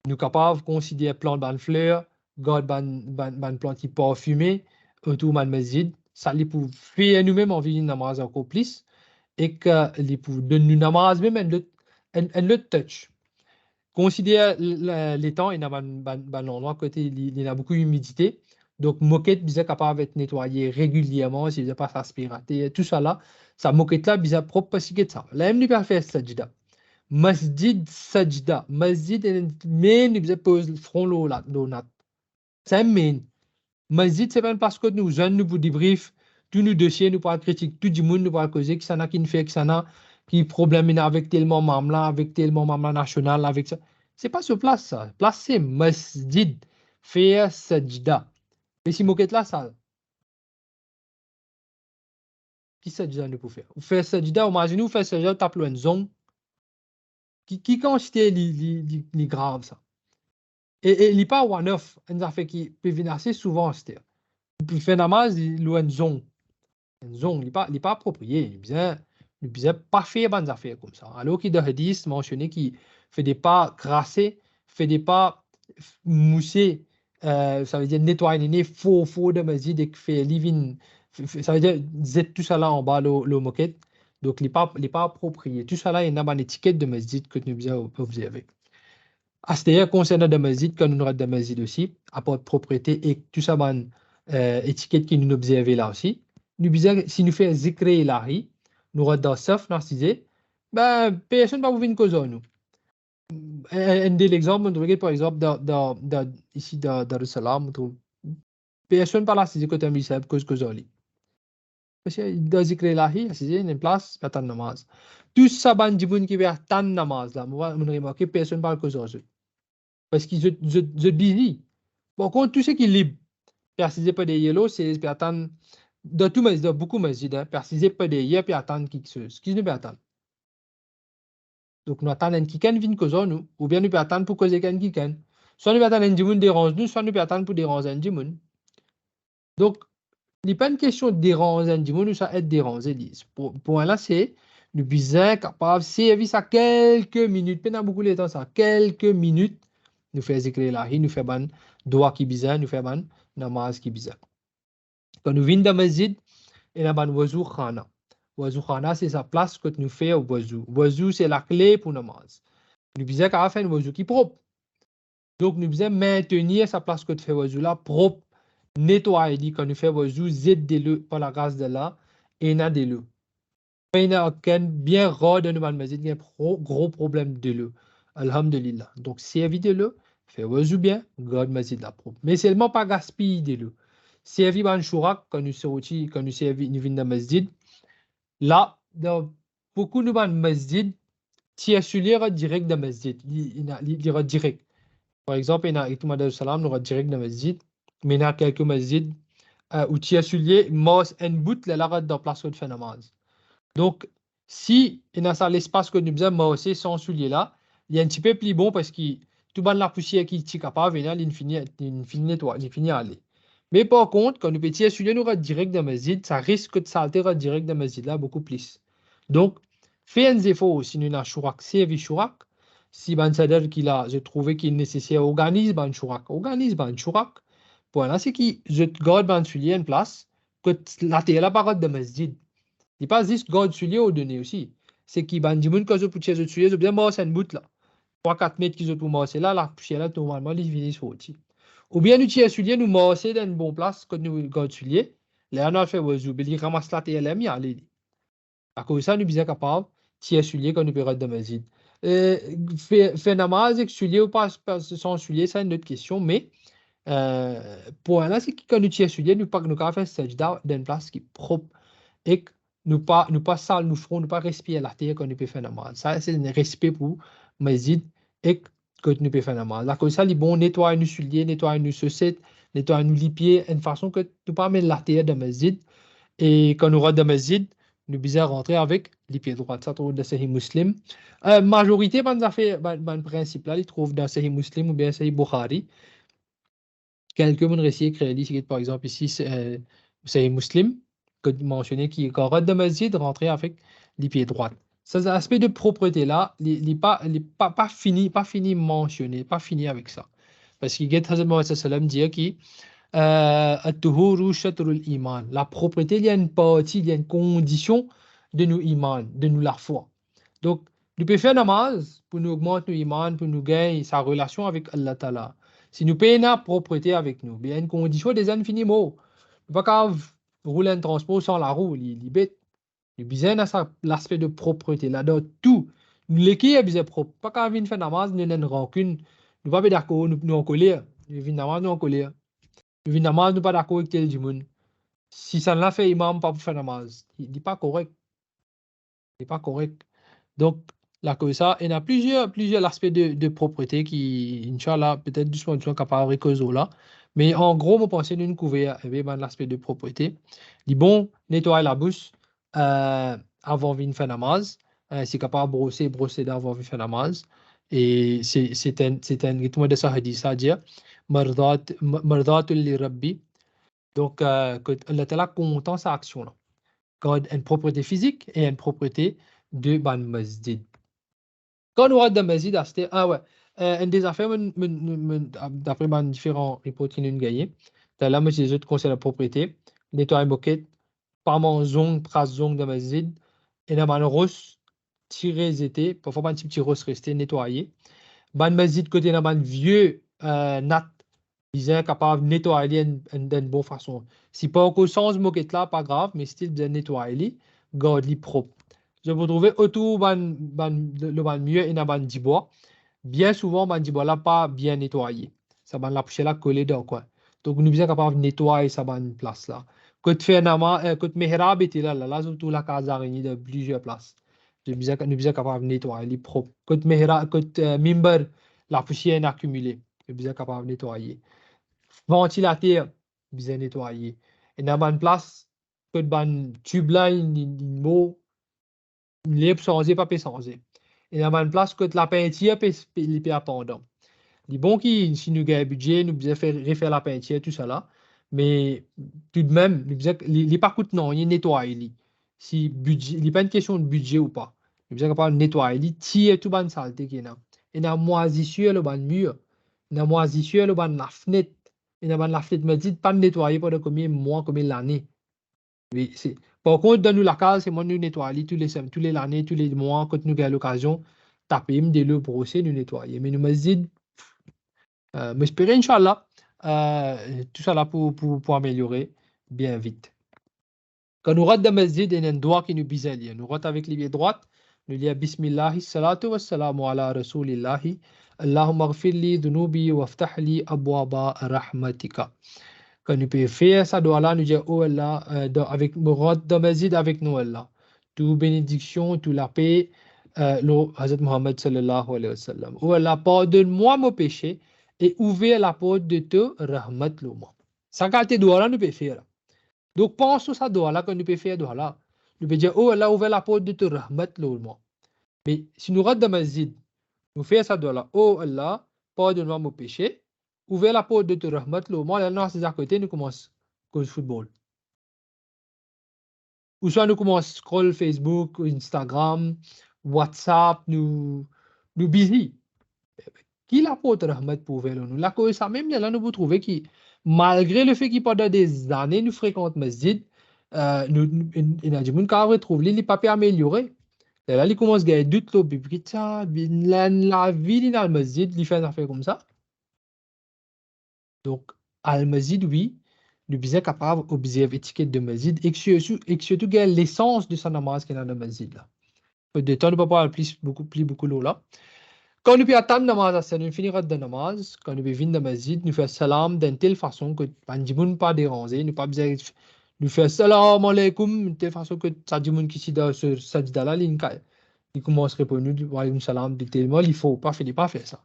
Nous sommes capables de considérer plante de fleurs, garder ban plante qui parfumée autour de la masjid, ça les pour faire nous-mêmes envie de namaz encore plus et que les pour donner namaz même un touch. Considère les temps, il y a un endroit côté, il y a beaucoup d'humidité. Donc, moquette, bien capable d'être nettoyé régulièrement, si vous pas aspiraté, tout ça là, ça moquette là, bien propre parce que ça. Là, nous pas faire sajda. Masjid sajda. Masjid, mais nous pose front l'eau là, donat. C'est un main. Masjid, c'est pas parce que nous jeunes, nous pour débrief, tous nos dossiers, nous pas critiquer, tout le monde nous pas causer, que ça n'a qu'une fait, que ça n'a qui problème avec tellement mamla, avec tellement mamla national, avec ça. C'est pas sur place ça. Place c'est masjid. Faire sajda. Mais si moquette là, ça. Qui sajda nous peut faire? Ou faire sajda, imaginez-vous faire sajda, tape une zone. Qui considère les graves ça? Et il n'est pas one-off. Une affaire qui peut venir assez souvent, c'est-à-dire. Pour faire namaz, il y a une zone. Une zone, il n'est pas approprié. Il ne bien pas faire des affaires comme ça. Alors qu'il y a des hadiths mentionnés qui fait des pas crassés, fait des pas moussés, ça veut dire nettoyer les nez, faux de masjid et fait living, ça veut dire z tout ça là en bas le moquette. Donc il n'est pas approprié. Tout ça là, il y a une étiquette de masjid que nous devons observer. C'est-à-dire concernant le masjid, quand nous avons des masjid aussi, à part de propriété et tout ça, étiquette qui nous observons là aussi. Si nous faisons zikr ilahi, nous avons dans saf, ben, personne ne va vous venir cause nous. Un de l'exemple, par exemple, ici dans le salam, personne ne parle de côté de cause parce que dans zikr ilahi, c'est une place, pas tant namaz. Tout ça, ban jibun qui va tant namaz là, moi, je remarque personne ne parle cause parce qu'ils sont busy. Par contre, tout ce qui est libre, persisez pas des yellow, c'est puis attendre, dans beaucoup de masjids, hein, persisez pas des yeux, puis attendre qui que ce qui nous peut attendre. Donc, nous attendons qui can vient causer nous, ou bien nous peut attendre pour causer qui can. Soit nous peut attendre un dimoun dérange nous, soit nous peut attendre pour déranger un dimoun. Donc, il n'est pas une question de déranger un dimoun ou ça être dérangé. Pour là, c'est nous besoin capable de servir ça quelques minutes, pas beaucoup de temps, ça quelques minutes, nous faire zikr lahi, nous faire ban doa qui bizarre, nous faire ban namaz qui bizarre. Quand nous venons dans le masjid, il y a ban wazou khana. Wazou khana, c'est sa place que nous faisons au wazou. Wazou, c'est la clé pour namaz. Nous besoin qu'à faire un wazou qui est propre. Donc, nous besoin maintenir sa place que tu fais wazou là propre. Nettoyer, dit quand nous faisons wazou, zid de l'eau par la grâce de là, et n'a de l'eau. Il y a aucun bien rare dans le masjid, il y a un gros problème de l'eau. Alhamdulillah. Donc, servir de l'eau, fait wazou bien, garde masjid la propre. Mais seulement pas gaspiller de l'eau. Servir ban chourak, quand nous sortis, quand nous servir, nous venons dans le masjid, là, dans beaucoup de masjid, si tu es direct dans le masjid, il ira direct. Par exemple, il y a Itoumadou Salam, il ira direct dans le masjid, mais il y a quelques masjid où tu es soulié, mos en bout, là, là, dans la place où tu fais namaz. Donc, si il y a l'espace que nous besoin mosser sans soulier là, il y a un petit peu plus bon parce que tout le la poussière qui est capable, il finit nettoyer, il finit aller. Mais par contre, quand nous petit soulier nous direct dans le masjid, ça risque de salter direct dans le masjid là beaucoup plus. Donc, fais un effort si nous avons chourak, servi chourak. Si ban sadar qu'il a, je trouvais qu'il est nécessaire, organise ban chourak. Pour là, c'est que je garde ban soulier en place, que la terre la parade de masjid. Il pas juste garde soulier au donné aussi. C'est qui ban dimoun quand je peux tirer soulier, je bien mort un bout là. 3-4 mètres qui se trouvent morcer là, la poussière là, normalement, il finit sortir. Ou bien nous tirer soulier, nous morcer dans une bonne place, quand nous garde soulier. Là, on a fait wazou, il ramasse la terre là, il y a aller. À cause de ça, nous sommes capables de tirer soulier quand nous période de masjid. Faire namaz avec soulier ou pas sans soulier, c'est une autre question, mais pour là, c'est que quand nous tirons soulier, nous ne pouvons pas faire sajda dans une place qui est propre et que nous pas sale, nous front, nous pas respirer la terre quand nous pouvons faire namaz. Ça, c'est un respect pour masjid et que nous pouvons faire namaz. À cause de ça, il est bon nettoyer nos souliers, nettoyer nos chaussettes, nettoyer nos pieds, une façon que nous pas mettre la terre dans masjid. Et quand nous rentrons dans le masjid, nous devons rentrer avec les pieds droits. Ça trouve dans Sahih Muslim. Majorité de principe là, ils trouvent dans Sahih Muslim ou bien Sahih Bukhari. Quelques monde récits écrits, par exemple ici, Sahih Muslim, que mentionné qui quand rentre dans le masjid, rentrer avec les pieds droits. Ces aspects de propreté là, il n'est pas fini mentionné, pas fini avec ça. Parce qu'il y a Hazrat Mohammed sallam dit que la propreté, il y a une partie, il y a une condition de nous iman, de nous la foi. Donc, nous pouvons faire namaz pour nous augmenter nos iman, pour nous gagner sa relation avec Allah Ta'ala. Si nous payons la propreté avec nous, il y a une condition des infiniment. Nous ne pouvons pas rouler un transport sans la roue, il est bête. Nous avons l'aspect de propreté là-dedans, tout. Nous l'équipe est propre. Pas quand on fait namaz, nous n'avons rancune. Nous ne pouvons pas d'accord, nous en colère. Nous venons namaz, nous en colère. Nous venons namaz, nous pas d'accord avec tel djimoun. Si ça l'a fait imam, pas pour faire namaz. Il n'est pas correct. Il n'est pas correct. Donc, là, comme ça, il y a plusieurs aspects de propreté qui, Inch'Allah, peut-être doucement, sont capables de récoser là. Mais en gros, je pense que nous couvrir l'aspect de propreté. Il est bon, nettoyer la bouche avant de faire namaz. C'est capable de brosser avant de faire namaz. Et c'est un rythme de ça, hadith, à dire, mardatul li rabbi. Donc, que Allah Ta'ala content sa action là. Quand une propriété physique et une propriété de ban masjid. Quand on rentre dans le masjid, c'était une des affaires d'après ban différents reports qui nous gagné. Là, moi, j'ai autres conseils de propriété, nettoyer moquette, pas mon zong, pras zong de masjid, et dans ban rose, tirer zété, parfois ban petit rose resté nettoyer. Ban masjid côté dans ban vieux nat, ils sont capables de nettoyer d'une bonne façon. Si pas encore sans moquette là, pas grave, mais style de nettoyer, garde-les propre. Je vous trouve autour le ban mieux et dans ban dibois. Bien souvent, ban dibois là pas bien nettoyé. Ça ban la poussière là collée dans quoi. Donc nous sommes capables de nettoyer ça ban place là. Quand fait nama, quand mihrab était là surtout la case d'araignée de plusieurs places. Nous sommes capables de nettoyer les propres. Quand mihrab, quand mimbar la poussière est accumulée, le besoin capable de nettoyer. Ventilateur, besoin nettoyer. Et dans une place, que de tube là, une mot, libre sans pas sans. Et dans une place que la peinture peut pendant. Il bon qui si nous avons un budget, nous devons faire refaire la peinture, tout ça là. Mais tout de même, il pas coûte non, il nettoie. Si budget, il n'est pas une question de budget ou pas. Nous devons capable nettoyer, il tire tout ban saleté qui est là. Et dans moisissure le ban mur, dans moisissure le ban la fenêtre, et dans la fenêtre me dit pas nettoyer pendant combien de mois, combien d'années. Mais c'est par contre dans nous la case, c'est moi nous nettoyer tous les années, tous les mois quand nous avons l'occasion taper de le brosser, nous nettoyer. Mais nous me dit mais j'espère, Inch'Allah, tout ça là pour améliorer bien vite. Quand nous rentrons dans le masjid, il y a un doigt qui nous bise. Nous rentrons avec les pieds droits. Nous disons Bismillah, salatu wa salamu ala rasulillahi. Allahumma ghfir li dhunubi wa ftah li abwaba rahmatika. Quand nous pouvons faire ça, doigt-là, nous disons Oh Allah, avec nous rentrons dans le masjid avec nous Allah. Toute bénédiction, toute la paix, Hazrat Muhammad sallallahu alayhi wa sallam. Oh Allah, pardonne-moi mon péché et ouvre la porte de te rahmat l'homme. Ça, quand tu dois là, nous pouvons faire. Donc, pense à ça, doigt là, quand nous pouvons faire, doigt là. Nous pouvons dire, oh Allah, ouvre la porte de te rahmat l'homme. Mais si nous rentrons dans le masjid, nous faisons ça, doigt là. Oh Allah, pardonne-moi mon péché, ouvre la porte de te rahmat l'homme. Là, nous, c'est à côté, nous commençons le football. Ou soit nous commençons à scroll Facebook, Instagram, WhatsApp, nous busy. Qui l'apporte Rahmat pour nous? La cause, ça même, là, nous vous trouvez qui, malgré le fait qu'il pendant des années, nous fréquente Masjid, il a dit, mon cas, retrouve les papiers améliorés. Et là, il commence à gagner doute, puis ça, la vie dans le Masjid, il fait une affaire comme ça. Donc, al Masjid, oui, nous sommes capables d'observer l'étiquette de Masjid et surtout, l'essence de sa namaz qui est dans le Masjid. Peu de temps, nous ne pouvons pas beaucoup l'eau là. Quand nous attendons namaz, nous finissons de namaz. Quand nous venons de masjid, nous faisons salam d'une telle façon que nous pas déranger, nous pas besoin nous faisons salam alaikum de telle façon que ça dit qui ici dans ce sajda là, il commence à répondre wa alaykum salam de tellement il faut pas faire ça.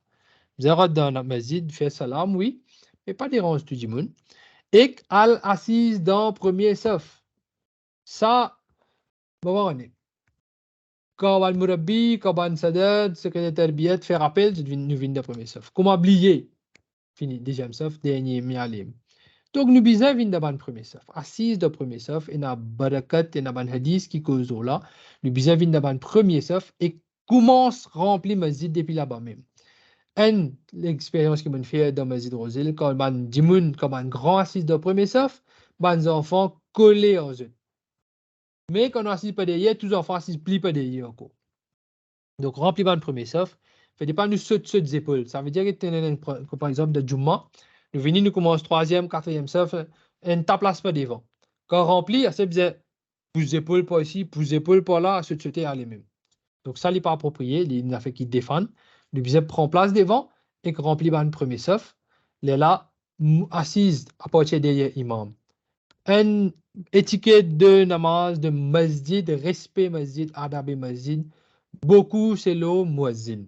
Nous avons dans le masjid, faire salam oui, mais pas déranger tout le monde. Et al assise dans premier saf. Ça, bon, on est. Quand on murabbi, quand on sadad, secrétaire tarbiyat, fait rappel, nous venons de premier saf. Comment oublier? Fini, deuxième saf, dernier mialim. Donc, nous bisons venir de premier saf. Assise de premier saf, et na barakat, et na ban hadith qui cause là. Nous bisons venir de premier saf et commence à remplir masjid depuis là-bas même. Et l'expérience que je fais dans masjid Rosel, quand on dimoun, comme un grand assise de premier saf, les enfants collés aux eux. Mais quand on assiste pas derrière, tous les enfants assistent plus pas derrière encore. Donc, remplissement de premier saf, fait pas nous sauter des épaules. Ça veut dire que, par exemple, de Jumma, nous venons, nous commençons troisième, quatrième saf, et ne place pas devant. Quand rempli, c'est bien, pousse épaules par ici, pousse épaules par là, se sauter à les-mêmes. Donc, ça n'est pas approprié, il a fait qu'ils défendent. Nous bisons prendre place devant et que remplit le premier saf, les là, assise à partir derrière l'imam. Une étiquette de namaz, de masjid, de respect masjid, adab masjid, beaucoup c'est le muazzin.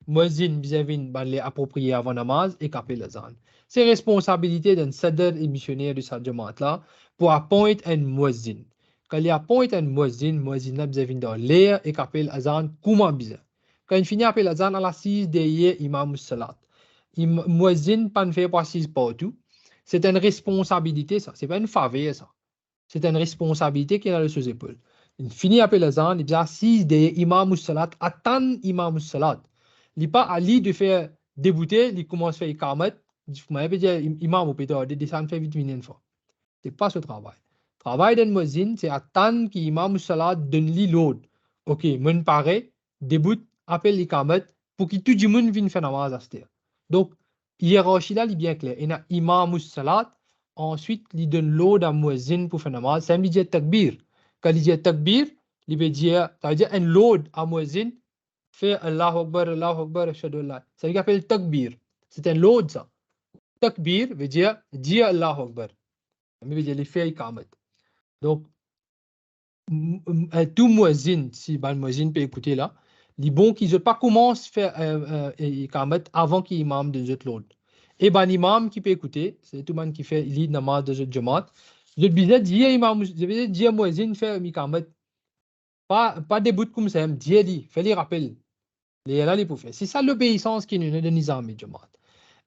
Muazzin vis-à-vis approprié avant namaz et capé l'azan. C'est responsabilité d'un sadr et missionnaire de sa jamaat là pour appointer un muazzin. Quand il appointe un muazzin, muazzin là vis-à-vis dans l'air et capé l'azan comment bizarre. Quand il finit appeler l'azan à l'assise derrière imam salat. Muazzin pas ne fait pas assise partout. C'est une responsabilité, ça. C'est pas une faveur, ça. C'est une responsabilité qui est dans ses épaules. Il finit après l'azan, il est assis derrière imam salat, attend imam salat. Il n'est pas à lui de faire débouter, il commence à faire ikamat. Il peut dire imam ou peut-être de descendre faire vite une fois. Ce n'est pas ce travail. Le travail d'un muezzin, c'est attendre qu'imam salat donne lui l'ordre. Ok, mon paraît, déboute, appelle l'ikamat pour que tout le monde vienne faire namaz à cette heure. Donc, hiérarchie là, est bien claire. Il y a imam salat, ensuite, il donne l'ordre à muezzin pour faire namaz. Ça veut dire takbir. Quand il dit takbir, il veut dire, ça veut dire un l'ordre à muezzin, fait Allahu Akbar, ashhadu Allah. Ça veut dire appelle takbir. C'est un l'ordre ça. Takbir veut dire Allahu Akbar. Ça veut dire les faire ikamat. Donc, tout muezzin, si le muezzin peut écouter là, Les bons qui ne pas commencent à faire ikamet avant qu'il imam de l'autre. Et ben l'imam qui peut écouter, c'est tout le monde qui fait l'id namaz de jamaat. Je disais dire imam, je disais dire muezzin fait ikamet. Pas des bouts comme ça, dire dit, fait les rappels. Les là les pour faire. C'est ça l'obéissance qui nous donne de nizam et jamaat.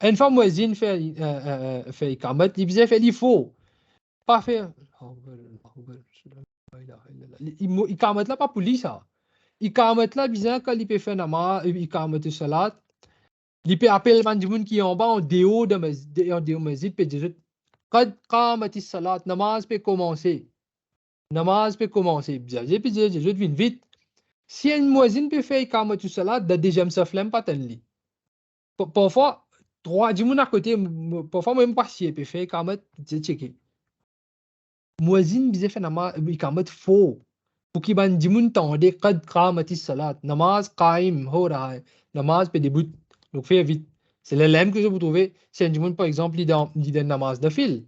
Une fois muezzin fait ikamet, il disait fait il faut pas faire. Ikamet là pas pour lui ça. Ikamet là, bizarre quand il peut faire namaz, ikamet de salat, il peut appeler les gens qui sont en bas en déo de masjid, peut dire quand ikamet salat, namaz peut commencer. Namaz peut commencer. Bizarre, puis dire, je viens vite. Si un muezzin peut faire ikamet de salat, de deuxième saflem pas tel li. Parfois, trois gens à côté, parfois même pas si peut faire ikamet, c'est checké. Muezzin bizarre fait namaz, ikamet faux. Pour qu'il ban dimun tende qad qamati salat, namaz qaim ho raha hai, namaz pe début. Donc fais vite. C'est le lemme que je vous trouvez. Si un dimun par exemple il dit namaz de fil,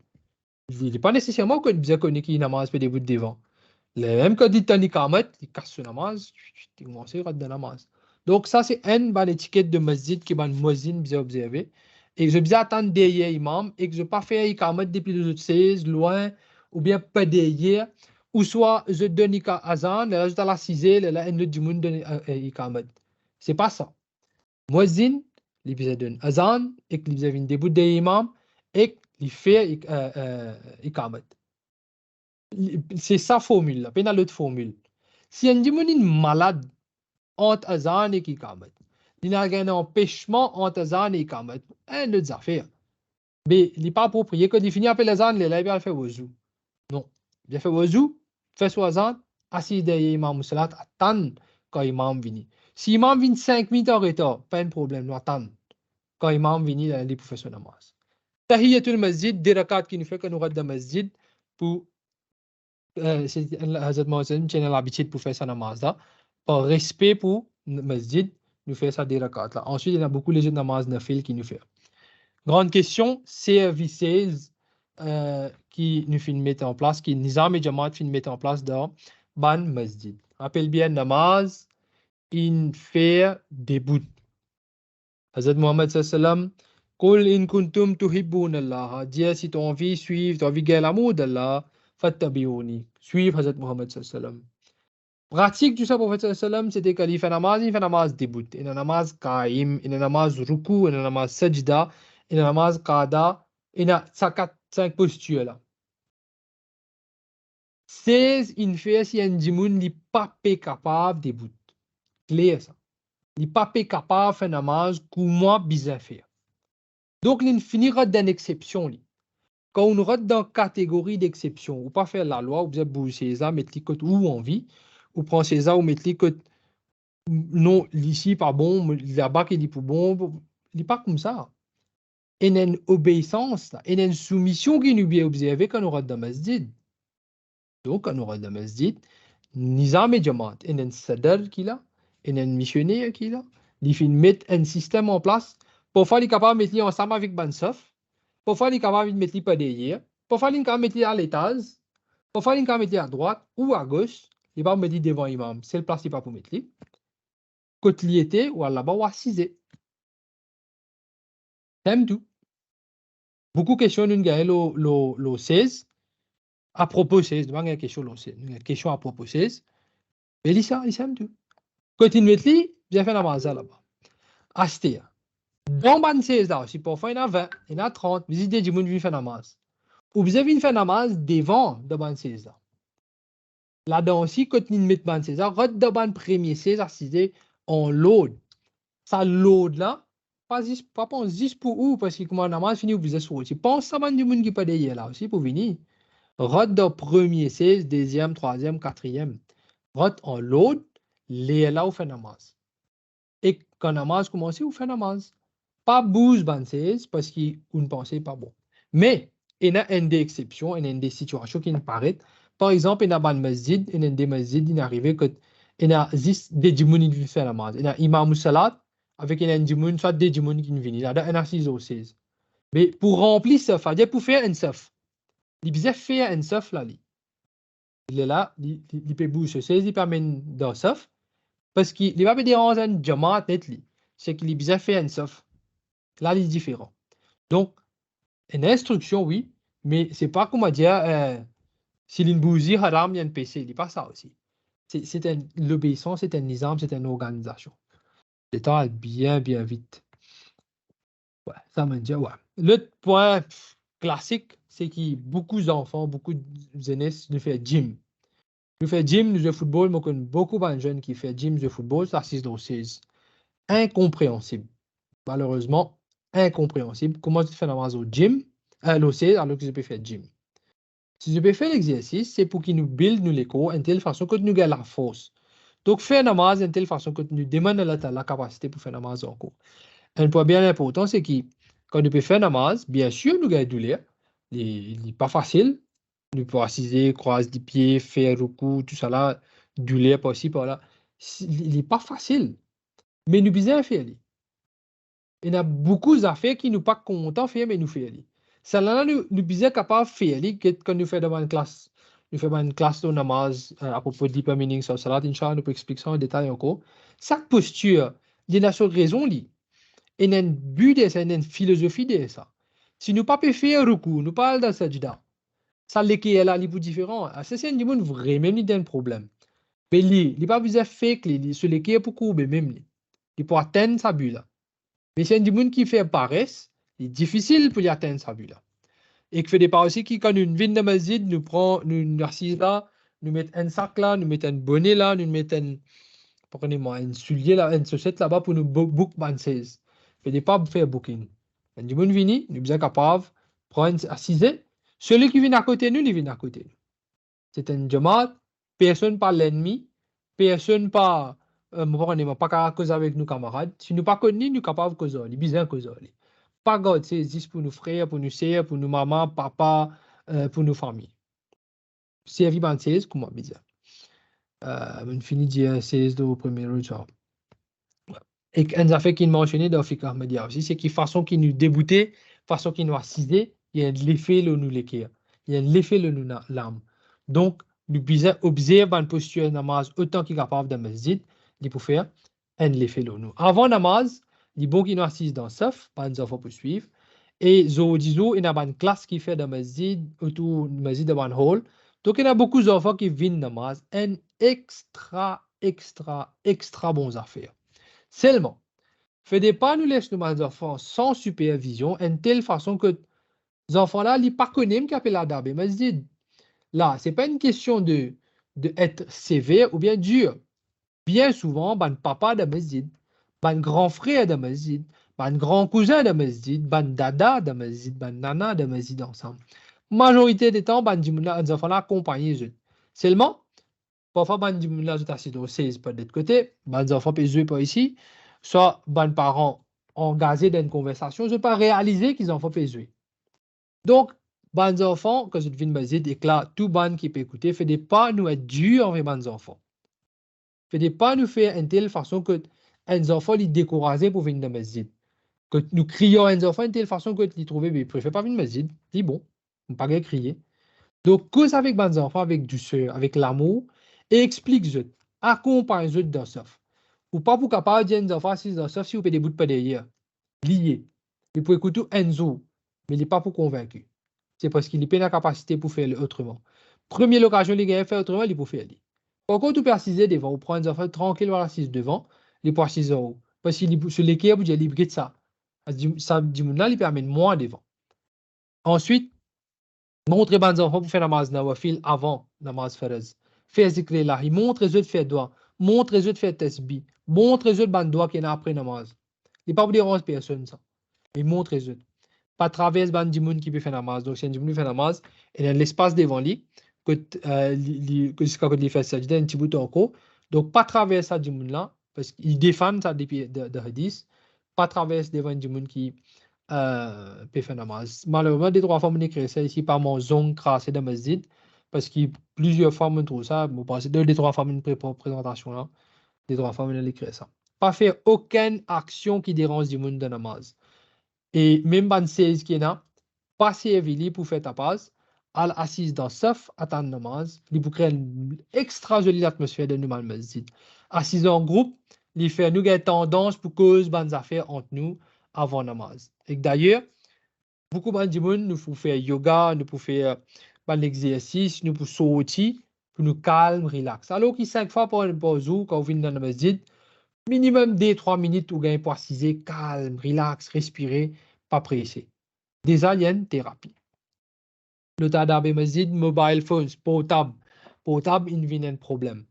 il n'est pas nécessairement que vous connaissez qui namaz pe début devant. Le même que dit tani qamat, il casse namaz, il commence à de namaz. Donc ça c'est une bonne étiquette de masjid qui ban muezzin bien observé. Et je bien attendre derrière imam et que je pas faire iqamat depuis le 16 loin ou bien pas derrière. Ou soit je donne azan, là je dois la ciser, là un autre du monde donne ikamat. C'est pas ça. Muezzin, il bisa donne azan et il bisa vin début de imam et il fait ikamat. C'est sa formule là, pas une autre formule. Si un dimun est malade entre azan et ikamat, il a un empêchement entre azan et ikamat, un autre affaire. Mais il n'est pas approprié que il finit après l'azan, il a fait wazou. Non, il a fait wazou. Fais soixante, assis derrière Imam Salat, attends quand Imam vient. Si Imam vient 5 minutes en retard, pas de problème, nous attendons. Quand Imam vient, il est pour faire son namaz. Tahiyatul Masjid, des rakats qui nous fait que nous regardons le masjid pour Hazrat Mohsen, qui a l'habitude pour faire son namaz là. Par respect pour le masjid, nous faisons ça des rakats là. Ensuite, il y a beaucoup les autres namaz nafil qui nous fait. Grande question, services qui nous mettent en place, qui Nizam et Jamaat fin mettre en place dans Ban Masjid. Rappelle bien namaz, in fait début. Hazrat Muhammad sallam, Qul in kuntum tuhibbun Allah. Dis si tu as envie suivre, tu as envie de l'amour d'Allah, fattabiuni. Suivre Hazrat Muhammad sallam. Pratique du prophète sallam, c'était qu'il fait namaz début. Il fait namaz qaim, il fait namaz ruku, il fait namaz sajda, il fait namaz qada, il a 5 postures là. 16, il fait si un djimoun n'est pas capable de début. Clair ça. Il n'est pas capable de faire namaz comment bien faire. Donc, il finira d'une exception. Quand on rentre dans la catégorie d'exception, ou pas faire la loi, ou bien bouger ça, mettre les côtes où on vit, ou prendre ça, ou mettre les côtes non, ici pas bon, là-bas qui dit pour bon, il n'est pas comme ça. Il y a une obéissance, il y a une soumission qui nous est observée quand on rentre dans le masjid. Donc, quand on rentre dans le masjid, Nizam et Jamaat, il y a un sadr qui est là, il y a un missionnaire qui est là, il met un système en place. Parfois, il est capable de mettre ensemble avec Bansaf, parfois, il est capable de mettre pas derrière, parfois, il est capable de mettre à l'étage, parfois, il est capable de mettre à droite ou à gauche, il n'est pas mettre devant l'imam, c'est le place qui n'est pas pour mettre. Côté liété ou là-bas ou assisé. T'aimes tout. Beaucoup de questions nous gagnent le 16. À propos 16, nous avons question le 16. Une question à propos 16. Mais il s'aime tout. Côté metli, j'ai fait la maza là-bas. Acheter. Dans ban 16 là aussi, parfois il y en a 20, il y en a 30, visitez du monde qui fait la masse. Ou vous avez une fait la masse devant de ban 16 là. Là-dedans aussi, quand vous mettez ban 16 là, rentre de ban premier 16 assisé en load. Ça load là, pas juste pour où, parce que comment namaz fini, vous êtes sorti. Pense ça, du monde qui pas derrière là aussi pour venir. Rot de premier 16, deuxième, troisième, quatrième. Rot en load, les là, vous faites namaz. Et quand namaz commence, vous faites namaz. Pas bouge ban 16 parce qu'on ne pensait pas bon. Mais il y a une des exceptions, il y a des situations qui nous paraissent. Par exemple, il y a ban masjid, il y a des masjid, il est arrivé que il y a des gens qui font namaz. Il y a imam salat, avec un djimoun, soit des djimoun qui viennent. Il y a un 6 ou 16. Mais pour remplir ça, pour faire un saf, il peut faire un saf là. Il est là, il peut bouger 16, il peut mettre dans saf. Parce qu'il va me déranger un jamaat net li. C'est qu'il est bien fait un sauf. Là, il est différent. Donc, une instruction, oui, mais c'est pas comment dire, si une bougie haram, il y a un PC. Il n'est pas ça aussi. C'est l'obéissance, c'est un nizam, c'est une organisation. L'État est bien, bien vite. Ouais, ça me dit, ouais. L'autre point classique, c'est que beaucoup d'enfants, beaucoup de jeunesse nous fait gym. Nous fait gym, nous fait football, moi, je connais beaucoup de jeunes qui font gym, de football, ça, c'est incompréhensible. Malheureusement, incompréhensible. Comment tu fais namaz au gym, l'OC, alors que je peux faire gym. Si je peux faire l'exercice, c'est pour qu'il nous build nous l'écho de telle façon que nous gagnons la force. Donc, faire namaz de telle façon que nous demandons la capacité pour faire namaz encore. Un point bien important, c'est que quand nous peut faire namaz, bien sûr, nous gagnons douleur. Il n'est pas facile. Nous pouvons assiser, croiser les pieds, faire recours, tout ça là, douleur par ci, par là. Il n'est pas facile. Mais nous besoin faire. Il y a beaucoup d'affaires qui nous pas contents de faire, mais nous faisons. Ça là, nous sommes capables de faire quand nous faisons dans une classe. Nous faisons une classe de namaz à propos de deeper meaning sur salat, Inch'Allah, nous pouvons expliquer ça en détail encore. Chaque posture, il y a une raison. Il y a un but de ça, il y a une philosophie de ça. Si nous ne pouvons pas faire recours, nous parlons de sajda. Ça, l'équipe est là, il est différent. C'est un monde vraiment un problème. Mais il n'est pas besoin de faire sur l'équipe pour couper même. Il peut atteindre sa but là. Mais c'est un monde qui fait paresse, c'est difficile pour y atteindre sa but là. Et qui fait des pas aussi qui, quand nous venons de masjid, nous prenons, nous assise là, nous mettons un sac là, nous mettons un bonnet là, nous mettons un soulier là, une chaussette là-bas pour nous book ban 16. Fait des pas pour faire booking. Quand du monde vient, nous sommes capables de prendre assise. Celui qui vient à côté de nous, il vient à côté de nous. C'est un jamaat, personne pas l'ennemi, personne pas pas qu'à cause avec nos camarades. Si nous pas connus, nous capables de causer, bizarre causer. Pas God, c'est juste pour nos frères, pour nos sœurs, pour nos mamans, papa, pour nos familles. C'est évident, c'est comment bizarre. On finit de dire c'est au premier jour. Et un affaire qu'il mentionnait dans Fiqh Ahmadiyya aussi, c'est qu'il façon qu'il nous déboutait, façon qu'il nous assisait, il y a l'effet le nous l'équerre. Il y a l'effet le nous l'âme. Donc, nous devons observer une posture namaz autant qu'il est capable de masjid, il peut faire un l'effet le nous. Avant namaz, il est bon qu'il nous assise dans le saf, pas nous enfants pour suivre. Et zo disons, il y a une classe qui fait dans masjid, autour du masjid dans un hall. Donc, il y a beaucoup d'enfants qui viennent namaz, un extra bons affaires. Seulement, faites pas nous laisser nos enfants sans supervision, de telle façon que les enfants-là, ils ne pas connaissent qu'appelle la darbe. Mais je dis, là, ce n'est pas une question de être sévère ou bien dur. Bien souvent, ban papa de masjid, ban grand frère de masjid, ban grand cousin de masjid, ban dada de masjid, ban nana de masjid ensemble. Majorité des temps, ban les enfants-là accompagnent eux. Seulement, parfois, ban dimuna tout assis au 16 par l'autre côté, ban enfants peuvent jouer par ici, soit ban parents engagés dans une conversation, je ne pas réaliser qu'ils enfants peuvent jouer. Donc, ban enfants, quand je deviens masjid, et que là, tout ban qui peut écouter, fait des pas nous être durs envers ban enfants. Fait des pas nous faire une telle façon que les enfants les décourager pour venir dans le masjid. Que nous crions à les enfants de telle façon que les trouver, mais ils préfèrent pas venir dans le masjid. Dis bon, on ne pas crier. Donc, cause avec mes enfants, avec douceur, avec l'amour, et explique-eux, accompagne-eux dans ça. Ou pas pour capable de dire aux enfants, si dans ça, si vous pouvez des bouts de pas derrière, liés. Il peut écouter Enzo, mais il n'est pas pour convaincu. C'est parce qu'il n'a pas la capacité pour faire autrement. Première occasion, les gars, faire autrement, il peut faire. Par contre, tu peux assiser devant, ou prendre les enfants tranquille, ou assiser devant, il peut assiser en haut. Parce qu'il sur l'équerre, vous dites, il brille ça. Ça, il permet moins devant. Ensuite, montrez aux enfants pour faire namaz nawafil avant namaz faraz. Faire zikr ilahi. Montrez-eux de faire doigt. Montrez-eux de faire tasbih. Montrez-eux de ban doigt qu'il y a après namaz. Il n'est pas pour dire 11 personnes ça. Mais montrez-eux. Pas travers ban dimoun qui peut faire namaz. Donc, si un dimoun fait namaz, il y a l'espace devant lui, que jusqu'à ce qu'il fasse ça, il y a un petit bout encore. Donc, pas travers ça dimoun là, parce qu'il défend ça depuis de hadith. Pas travers devant un dimoun qui peut faire namaz. Malheureusement, des trois femmes écrivent ça ici par mon zong crassé de masjid, parce que plusieurs femmes trouvent ça. Bon, c'est deux des trois femmes une présentation là. Des trois femmes écrivent ça. Pas faire aucune action qui dérange du monde de namaz. Et même ban 16 qui est là, pas servir pour faire ta passe, assise dans saf, attendre namaz, il pour créer une extra jolie atmosphère de nous dans le masjid. Assise en groupe, il fait nous une tendance pour cause bonnes affaires entre nous avant namaz. Et d'ailleurs, beaucoup de gens nous pouvons faire yoga, nous pouvons faire l'exercice, nous pouvons sortir pour nous calmer, relax. Alors que 5 fois par jour, quand vous venez dans le masjid, minimum 2-3 minutes, vous gagnez pour assiser, calme, relax, respirer, pas pressé. Des aliens, thérapie. Le tadabe masjid, mobile phones, portable. Portable, il vient un problème.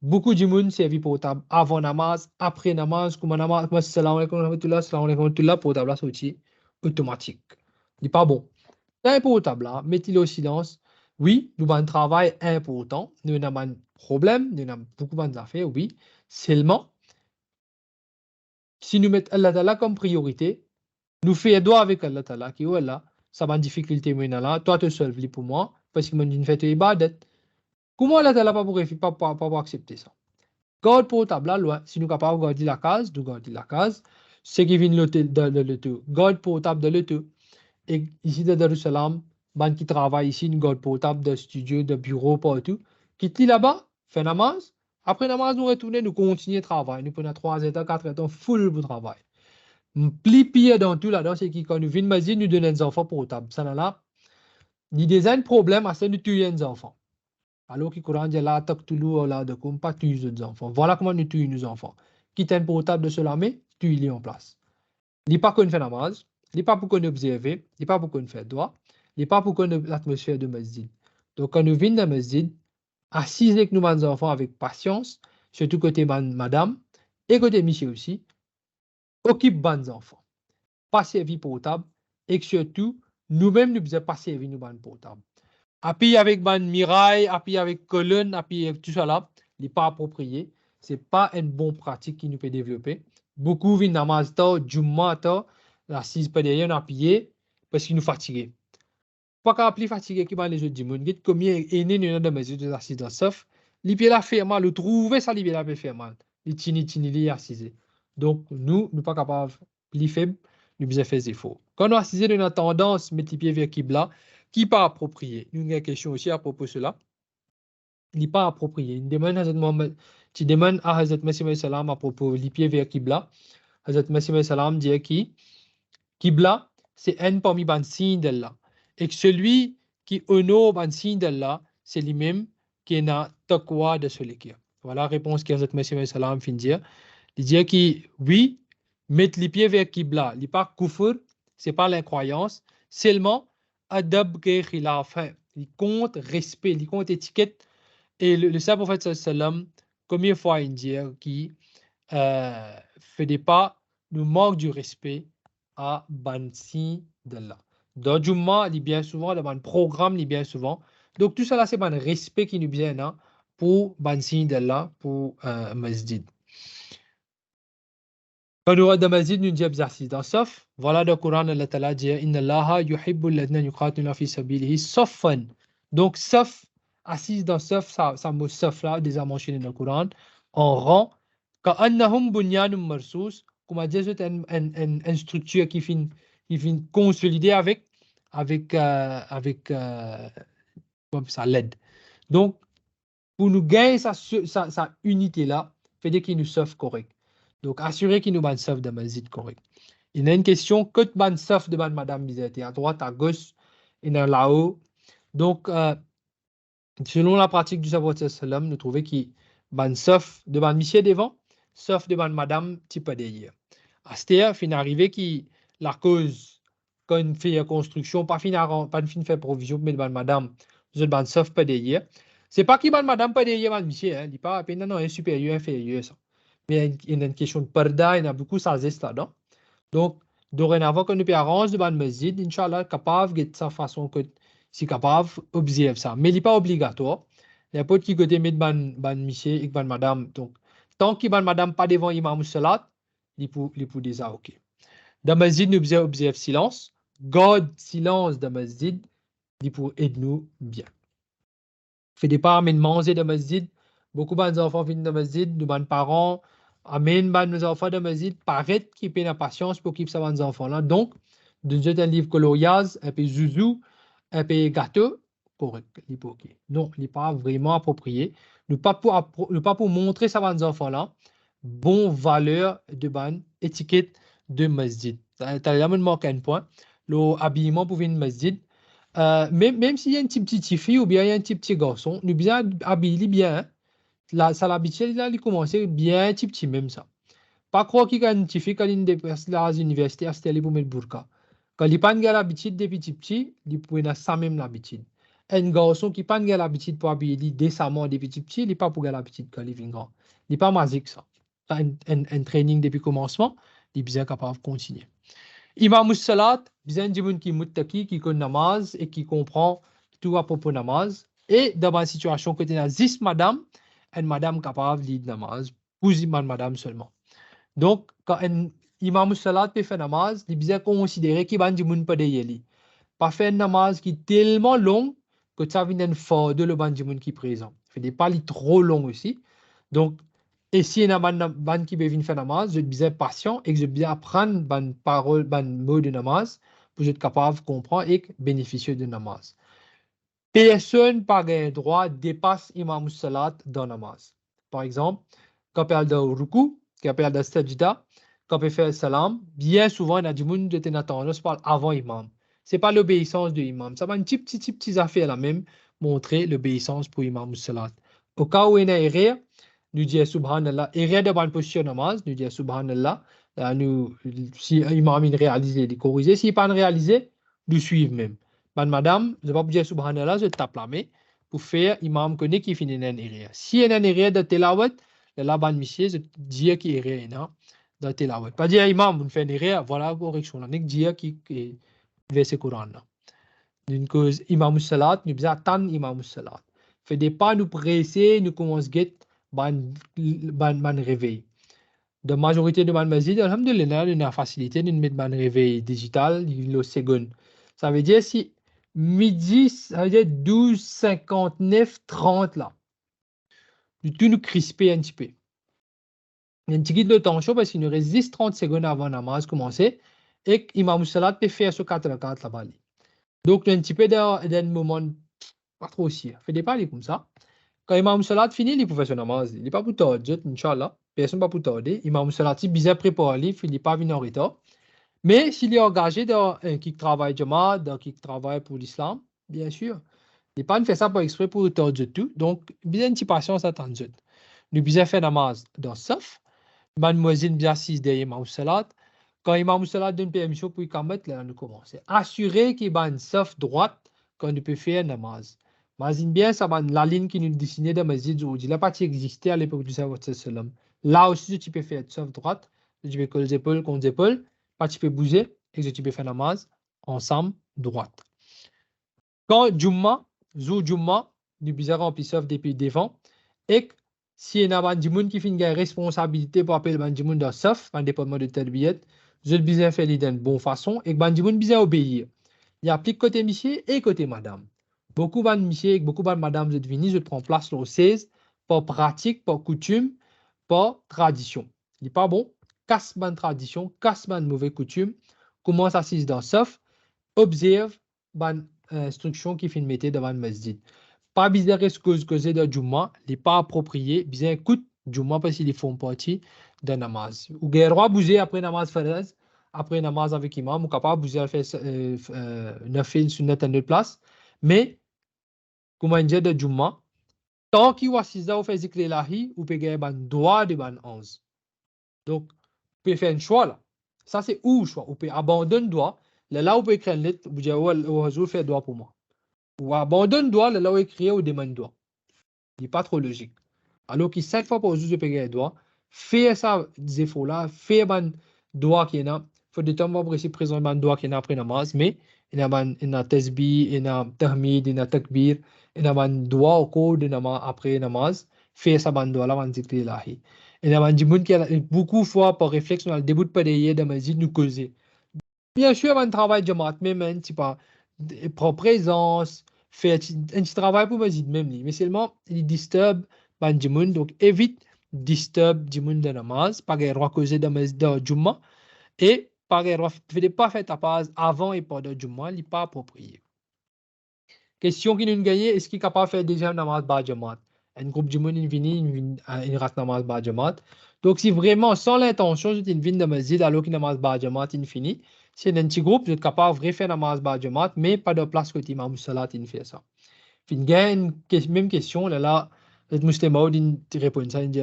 Beaucoup de gens servent portable avant namaz, après namaz, comme namaz, salam alaikum wa rahmatullah, portable là sorti automatique. Il n'est pas bon. C'est un portable là, mettez-le au silence. Oui, nous avons un travail important, nous avons un problème, nous avons beaucoup d'affaires, oui. Seulement, si nous mettons Allah Ta'ala comme priorité, nous faisons droit avec Allah Ta'ala, qui est Allah, ça va une difficulté maintenant, toi te solve pour moi, parce que moi, je fais ibadat. Comment Allah Ta'ala pas accepter ça? Garde portable là, loin. Si nous sommes capables de garder la case, nous gardons la case. Ce qui vient de l'auto, garde portable de l'auto. Et ici, de Darussalam, ban qui travaille ici, une garde portable de studio, de bureau, partout. Quitte là-bas, fait namaz. Après namaz, nous retournons, nous continuons le travail. Nous prenons 3 états, 4 états, full pour travail. Plus pire dans tout là-dedans, c'est que quand nous venons nous donner des enfants portables. Ça là, ni des problèmes à ça, nous tuer des enfants. Alors que le Coran dit là, taqtulu awladakum, pas tuer les enfants. Voilà comment nous tuons nos enfants. Quitte un portable de cela, mais tuez-les en place. Il n'est pas qu'on fait namaz, il n'est pas pour qu'on observe, il n'est pas pour qu'on fait droit, il n'est pas pour qu'on l'atmosphère de masjid. Donc quand nous venons dans le masjid, assisez avec nous, nos enfants, avec patience, surtout côté madame et côté monsieur aussi, occupe nos enfants. Pas servir portable et surtout, nous-mêmes, nous devons pas servir nous portable. Appui avec ban miraille, appui avec colonne, appui avec tout ça là, il n'est pas approprié. Ce n'est pas une bonne pratique qui nous peut développer. Beaucoup viennent namaz ta, jumma ta, l'assise pas derrière, appuyé, parce qu'ils nous fatiguent. Pas qu'à plus fatigué qui va les autres dimanches. Get combien est né dans la mesure de l'assise dans sauf, les pieds là fait mal, le trouver ça, les pieds là peut faire mal. Les tini, les assisés. Donc, nous pas capables, les faibles, nous devons faire des efforts. Quand nous assisons dans une tendance, mettre les pieds vers Kibla, qui pas approprié. Nous avons une question aussi à propos de cela. Il n'est pas approprié. Une demande à Hazrat Mohammed, tu demandes à Hazrat Masih salam à propos des pieds vers Kibla. Hazrat Masih salam dit que Kibla, c'est un parmi les signes d'Allah. Et que celui qui honore les signes d'Allah, c'est lui-même qui a taqwa de celui-ci. Voilà la réponse que Hazrat Masih salam fin dire. Il dit que oui, mettre les pieds vers Kibla, il n'est pas kufr, ce n'est pas l'incroyance, seulement adab ke khilaf, il compte respect, il compte étiquette. Et le saint prophète sallam, combien de fois il dit qui fait des pas, nous manque du respect à Bansi d'Allah. Dans Jumma, il bien souvent, dans le programme, il bien souvent. Donc tout ça là, c'est un respect qui nous vient hein, pour Bansi d'Allah, pour Masjid. Quand nous regardons Masjid, nous disons exercice dans sauf. Voilà le Coran, Allah Ta'ala dit Inna Allaha yuhibbul ladna yuqatiluna fi sabilihi saffan. Donc sauf, assise dans sauf, ça mot sauf là, déjà mentionné dans le Coran, en rang, ka'annahum bunyanum marsus, comme a dit, c'est une structure qui vient consolider avec comme ça l'aide. Donc, pour nous gagner sa unité là, fait dire qu'il nous sauve correct. Donc, assurer qu'il nous ban sauve de masjid correct. Il y a une question, que de ban sauve de ban madame Bizette, à droite, à gauche, et là-haut. Donc, selon la pratique du Prophète sallam, nous trouvons qu'il ban sauve de ban monsieur devant, sauf de ban madame type derrière. À ce terme, fin arrivé qui la cause quand on fait la construction, pas fin faire provision, mais de ban madame, nous ban sauve pas derrière. C'est pas qui ban madame pas derrière ban monsieur, hein, il n'est pas à peine non, un supérieur, inférieur ça. Mais il y a une question de parda, il y a beaucoup ça zeste là-dedans. Donc, dorénavant, quand nous pouvons arranger ban masjid, Inch'Allah, capable de sa façon que si capable observe ça. Mais il n'est pas obligatoire. Il y a pas qui côté mettre ban monsieur et ban madame. Donc, tant que ban madame pas devant imam salat, il peut déjà ok. Dans le masjid, nous devons observer silence. Garde silence dans le masjid, il peut aider nous bien. Fait des parts, mais manger dans le masjid. Beaucoup d'enfants viennent dans le masjid, nous, nos parents, amènent nos enfants dans le masjid, paraît qu'ils ont la patience pour qu'ils soient nos enfants là. Donc, nous avons un livre coloriage, un peu zouzou, un peu gâteau, correct, il n'est pas ok. Non, il n'est pas vraiment approprié. Nous pas pour montrer ça à nos enfants là, bon valeur de ban, étiquette de masjid. Tu as me manqué un point. L'habillement pour une masjid. Même s'il y a une petite fille ou bien il y a un petit garçon, nous bien habillé bien. Hein. Là, ça l'habitude là, il commence bien petit même ça. Pas croire qu'il y a une petite fille quand il dépasse la université, c'est pour mettre le burqa. Quand il n'a pas l'habitude depuis petit, il peut avoir ça même l'habitude. Un garçon qui n'a pas l'habitude pour habiller décemment depuis petit, il n'a pas pour l'habitude quand il vient grand. Il n'est pas magique ça. Un training depuis le commencement, il est bien capable de continuer. Imam Salat, bien des gens qui muttaki, qui connaissent namaz et qui comprend tout à propos de namaz. Et dans une situation que tu as 10 madame, une madame capable de lire namaz, pour madame seulement. Donc, quand un imam salat peut faire namaz, il est bien considéré qu'il va un monde pas de pas faire namaz qui est tellement long que ça vient d'un fort de le monde qui est présent. Il ne pas trop long aussi. Donc, et si il y a un ban qui veut faire namaz, je suis bien patient et que je bien apprendre ban parole, ban mot de namaz pour être capable de comprendre et bénéficier de namaz. Personne par un droit dépasse imam salat dans namaz. Par exemple, quand on parle de ruku, quand on parle de sajda, quand on fait le salam, bien souvent, il y a du monde qui a tendance à parler avant l'imam. Ce n'est pas l'obéissance de l'imam. Ça va une petite affaire là même, montrer l'obéissance pour l'imam salat. Au cas où il y a une erreur, nous disons subhanallah. Erreur de bonne position namaz, nous disons subhanallah. Si l'imam réalise, il corrige. S'il n'est pas réalisé, nous suivons même. Madame, je ne vais pas vous dire subhanallah, je tape la main pour faire imam connaît qui finit une erreur. Si il y a une erreur de tilawat, la bonne monsieur, je dis qu'il y a une erreur de tilawat. Pas dire imam, vous faites une erreur, voilà la correction. On dire qui est verset Coran. D'une cause, imam salat, nous devons attendre imam salat. Fait des pas nous presser, nous commençons à ban réveil. La majorité de man masjid, alhamdulillah, on a facilité de mettre ban réveil digital, le second. Ça veut dire si midi, ça veut dire 12, 59, 30 là. Tout nous crisper un petit peu. Il y a un petit guide de temps chaud parce qu'il nous reste 30 secondes avant la namaz commencer et Imam Salat peut faire ce 4 là-bas. Donc, il y a un petit peu d'un moment pas trop aussi. Fait des parler comme ça. Quand Imam Salat finit, il peut faire son namaz. Il n'est pas pour tarder, Inch'Allah. Personne pas pour tarder. Imam Salat, il est bien préparé, il n'est pas venu en retard. Mais s'il est engagé dans qui travaille Jamaat, dans qui travaille pour l'islam, bien sûr, il n'est pas fait ça pour exprès pour tordre tout. Donc, bien une petite patience à attendre. Nous bien faire namaz dans Saf. Mademoiselle bien assise derrière Imam Salat. Quand Imam Salat donne permission pour y commettre, là, nous commençons. Assurer qu'il y a une Saf droite quand nous peut faire namaz. Imagine bien, ça va la ligne qui nous dessinait dans Masjid aujourd'hui. La partie existait à l'époque du Prophète sallam. Là aussi, tu peux faire Saf droite. Tu peux coller les épaules contre les épaules. Tu peux bouger et tu peux faire namaz ensemble droite. Quand Jumma, Zou Jumma, nous bien remplir Saf depuis devant. Et si il y a un gens qui fait une responsabilité pour appeler les gens dans Saf, un département de Terbiyat, je vais bien faire d'une bonne façon et que les gens bien obéir. Il applique côté monsieur et côté madame. Beaucoup de monsieur et beaucoup de madame, je venus, je prends place au 16 par pratique, par coutume, par tradition. Il n'est pas bon. Casse ma tradition, casse ma mauvaise coutume, commence à s'asseoir dans Saf, observe les instructions qui finissent mettre devant le masjid. Pas bizarre ce que c'est de Jumma, il n'est pas approprié. Bien écoute Jumma parce qu'ils font partie de namaz. Ou gagne droit bouger après namaz faraz, après namaz avec imam, ou capable bouger à faire nafil sur notre place. Mais comme on dit de Jumma, tant qu'il va s'y faire zikr ilahi, ou peut gagner un droit de ban 11. Donc, vous pouvez faire un choix là. Ça c'est où choix. Vous pouvez abandonner le droit. Là, vous pouvez écrire une lettre, vous dites, vous faire droit pour moi. Ou abandonne droit, là où écrit ou demande droit. Il n'est pas trop logique. Alors que 5 fois par jour, je peux gagner droit. Faire ça, des efforts là, faire un droit qui est là. Il faut de temps pour essayer de présenter un droit qui est là après namaz, mais il y a un tasbih, il y a un tahmid, il y a un takbir, il y a un droit au cours de namaz après namaz. Faire ça, un droit là, un zikr ilahi. Il y a un gens qui a beaucoup de fois par réflexe, on a le début de prière de masjid nous causer. Bien sûr, un travail de jamaat, même, c'est pas prendre présence, faire un petit travail pour masjid même, mais seulement il disturbe ban jimoun, donc évite disturb jimoun de namaz, pas qu'il roi causer de Jumma, et pas qu'il roi pas faire ta pause avant et pendant Jumma, il n'est pas approprié. Question qui nous gagne, est-ce qu'il est capable de faire deuxième namaz ba jamaat? Un groupe de monde il rate namaz ba jamaat. Donc, si vraiment, sans l'intention, je une de masjid alors qu'il namaz ba jamaat infini, c'est un petit groupe, vous êtes capable de faire namaz ba jamaat, mais pas de place que l'imam salat il fait ça. Fin gagne même question, là, le musulman il répond ça, il dit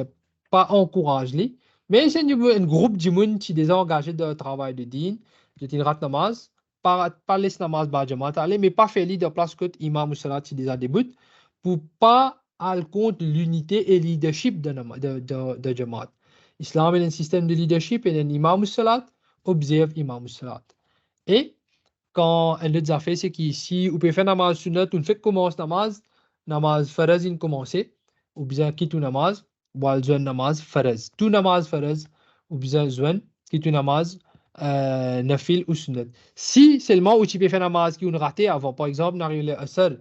pas encourage les, mais c'est un groupe de monde qui est déjà engagé dans le travail de din, je rate namaz, pas laisser namaz ba jamaat aller, mais pas faire de place que l'imam salat il déjà débute, pour pas aller contre l'unité et leadership de jamaat. Islam est un système de leadership et un imam salat observe imam salat. Et quand elle les a fait, c'est qu'ici, on peut faire namaz sunnat, on fait commence namaz faraz in commencer, ou bien quitte namaz, wal zwan namaz faraz. Tout namaz faraz, ou bien zwan, quitte namaz nafil ou sunnat. Si seulement où tu peux faire namaz qui on raté avant, par exemple, n'arrive le asr,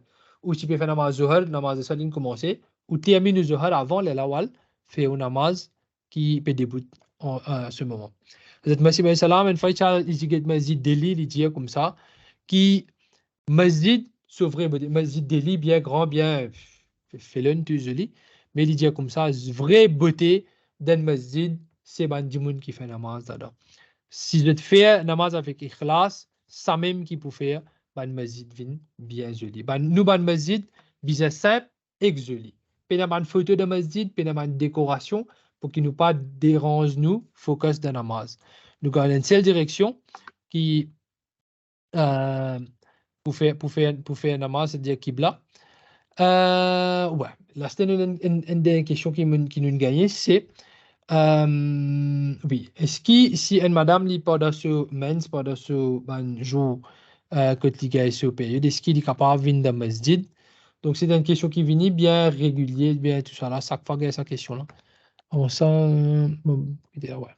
ou tu peux faire namaz zuhar, namaz asr in commencer, ou termine zuhar avant le lawal, fait un namaz qui peut débuter en ce moment. Masih alayhi salam and Faisal ijiget masjid Delhi lijiye comme ça qui masjid c'est vrai masjid Delhi bien grand bien félon tout joli mais lijiye comme ça vraie beauté d'un masjid c'est ban dimoun qui fait namaz là. Si je te fais namaz avec ikhlas ça même qui peut faire ban masjid vin bien joli. Nous ban masjid bien simple et joli. Pena ban photo de masjid, pena ban décoration pour qu'il nous pas dérange nous focus de namaz. Nous avons une seule direction qui pour faire namaz, c'est-à-dire Qibla. Ouais, là, c'était une des questions qui nous gagne, c'est oui, est-ce que si une madame lit pas dans ce mens, pas dans ce jour que tu gagnes ce période, est-ce qu'il est capable de venir dans le masjid? Donc, c'est une question qui vient bien régulier, bien tout ça là, chaque fois qu'il y a cette question-là. On sent, ouais.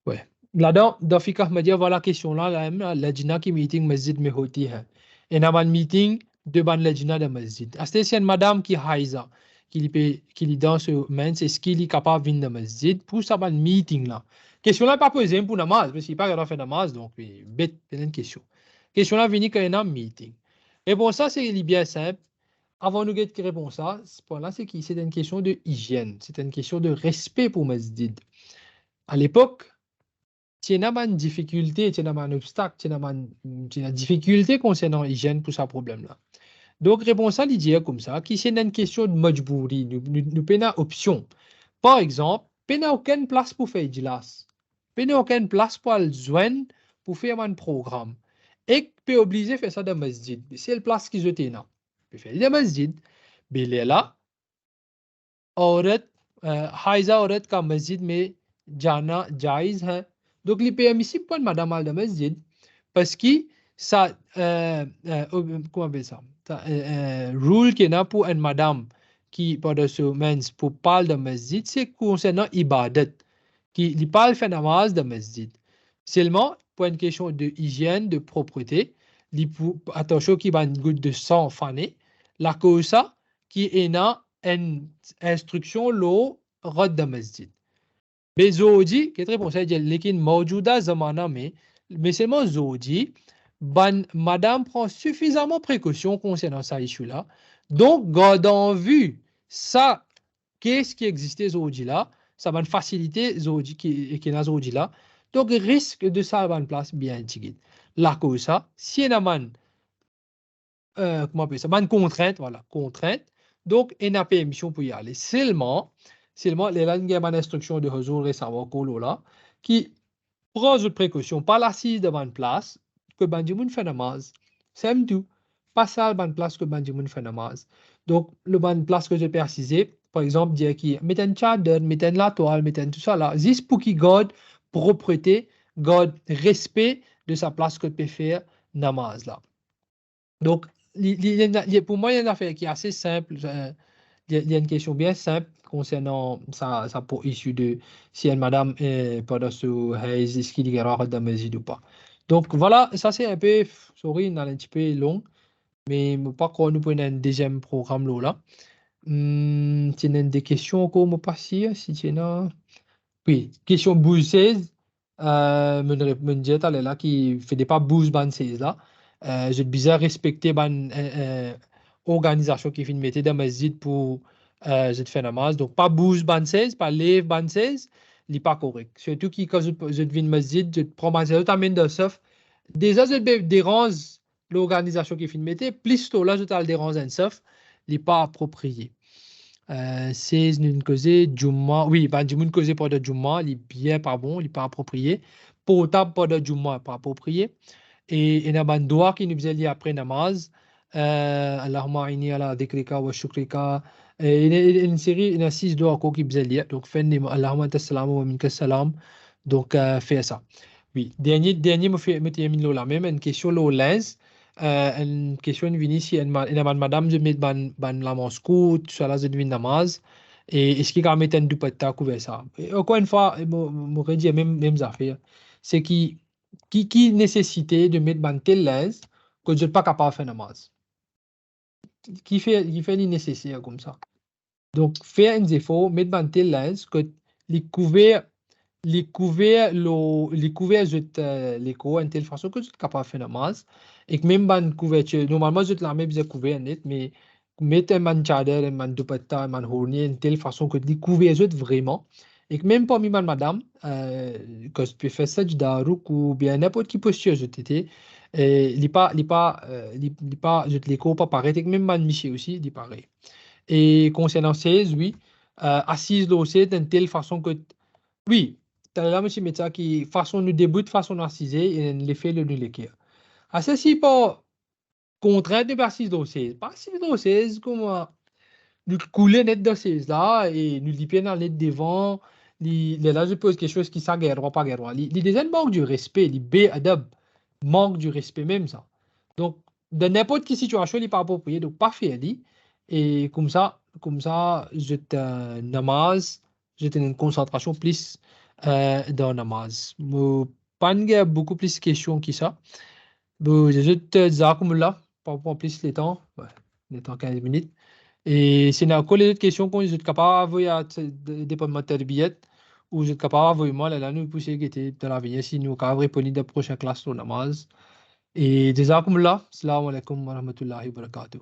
Ouais. Là-dedans, dans Fiqh Ahmadiyya, voilà la question-là, la lajna qui meeting masjid में होती है. Et dans une meeting, deux ban lajna de masjid. C'est une madame qui haïza, qui est dans ce mens, est-ce qu'il est capable de venir dans masjid pour ça ban meeting là. Question là pas posée pour namaz, parce qu'il pas capable de faire namaz, donc oui, bête, c'est une question. Question là vient quand il y a un meeting. Et bon, ça c'est bien simple. Avant de nous répondre ça, ce point-là, c'est que c'est une question de hygiène, c'est une question de respect pour masjid. À l'époque, tu as une difficulté, tu as un obstacle, tu as une difficulté concernant l'hygiène pour ce problème-là. Donc, réponse à l'idée comme ça, qui c'est une question de majbouri, nous avons une option. Par exemple, nous n'avons aucune place pour faire ijlas. Nous n'avons aucune place pour aller joindre pour faire un programme. Et peut obliger à faire ça dans le masjid. C'est la place qui est là. Peut faire le masjid. Mais là, औरत हाइजा औरत का मस्जिद में जाना जायज़ है. Donc, il est permissible pour madame al de masjid parce que ça, comment on appelle ça? Rule qui est là pour une madame qui, pendant ce mens, pour parler de masjid, c'est concernant ibadat, qui ne parle pas de namaz de masjid. Seulement, pour une question de hygiène, de propreté, attention qui va une goutte de sang fané, la cause ça, qui est là, une instruction lo rad de masjid. Mais zoji, qui est très bon, c'est-à-dire, लेकिन मौजूदा ज़माना में, mais seulement zoji, madame prend suffisamment précaution concernant ça issue-là. Donc, garde en vue ça, qu'est-ce qui existait zoji là, ça va faciliter zoji qui est dans zoji là. Donc, risque de ça avoir une place bien intégrée. La cause ça, si il y a comment on appelle ça, une contrainte, voilà, contrainte. Donc, il n'y a pas permission pour y aller. Seulement, les langues ont une instruction de Huzur et Sawakolo là, qui prend une précaution, pas l'assise devant une place, que Banjimoun fait namaz. C'est tout. Pas ça, la place que Banjimoun fait namaz. Donc, le bonne place que j'ai précisé, par exemple, dire qu'il met un chador, met un la toile, met un tout ça là, juste pour qu'il garde propreté, garde respect de sa place que peut faire namaz là. Donc, pour moi, il y a une affaire qui est assez simple. Il y a une question bien simple concernant ça pour issue de si une madame est pendant ce qu'il y aura dans masjid ou pas. Donc voilà, ça c'est un peu, sorry, un petit peu long, mais pas qu'on nous prenne un deuxième programme là. Tu as des questions encore me passer si tu as. Oui, question 16. Me dit là qui fait des pas 12 ban 16 là. je bien respecter ban organisation qui finit mettre dans masjid pour je fais namaz. Donc pas bouge ban 16, pas lève ban 16, n'est pas correct. Surtout qui quand je viens masjid, je prends ban 16, je t'amène de sauf. Déjà je dérange l'organisation qui finit mettre, plus tôt là je t'al dérange un sauf, n'est pas approprié. 16 d'une cause Jumma, oui, ben du monde causé pour de Jumma, il est bien pas bon, il est pas approprié. Portable pour de Jumma, pas approprié. Et il y a un doigt qui nous faisait après namaz. Allahumma inni ala dhikrika wa shukrika. Il y a une série, il y a 6 doigts qui nous faisait. Donc, fait Allahumma anta salam wa minka salam. Donc, fait ça. Oui, dernier, me fait la même, une question au lens. Une question vini si une madame je mets ban la scout, soit là je devine namaz. Et est-ce qu'il a mis un dupatta couvert ça? Encore une fois, m'aurait dit même affaire. C'est qui nécessitait de mettre ban tel lens que je ne suis pas capable de faire namaz. Qui fait l'innécessaire comme ça. Donc, faire un effort, mettre ban tel lens que les couverts l'écho de telle façon que je suis capable de faire namaz. Et que même ban couverture, normalement, je te la mets bien couvert net, mais mettre un man chadar, un man dupatta, un man hournier, de telle façon que les couverts vraiment. Et que même parmi madame, que je peux faire ça du darouk ou bien n'importe qui posture, je t'étais, il n'est pas, je te l'écho pas pareil, et que même man miché aussi, il est pareil. Et concernant 16, oui, assise là aussi, d'une telle façon que, oui, tu as là, monsieur médecin, qui façon nous débute, façon assise, et l'effet de nous l'équerre. À ceci, pas contrainte de assise là aussi, pas assise là aussi, comme nous couler net de 16 là, et nous lipier dans net devant, là, je pose quelque chose qui s'aguerre, pas guerre. Les deuxièmes manque du respect, les B adab, manque du respect même ça. Donc, dans n'importe quelle situation, il n'est pas approprié, donc pas faire, et comme ça, je te namaz, je te une concentration plus dans namaz. Pas beaucoup plus de questions que ça. Je te dis comme là, pas plus le temps, le temps 15 minutes. Et si on a les autres questions qu'on est capable de de billet ou je suis capable de moi là nous pousser qui était dans la vie si nous capable répondre de prochaine classe sur namaz et jazakumullah assalamu alaikum wa rahmatullahi wa barakatuh.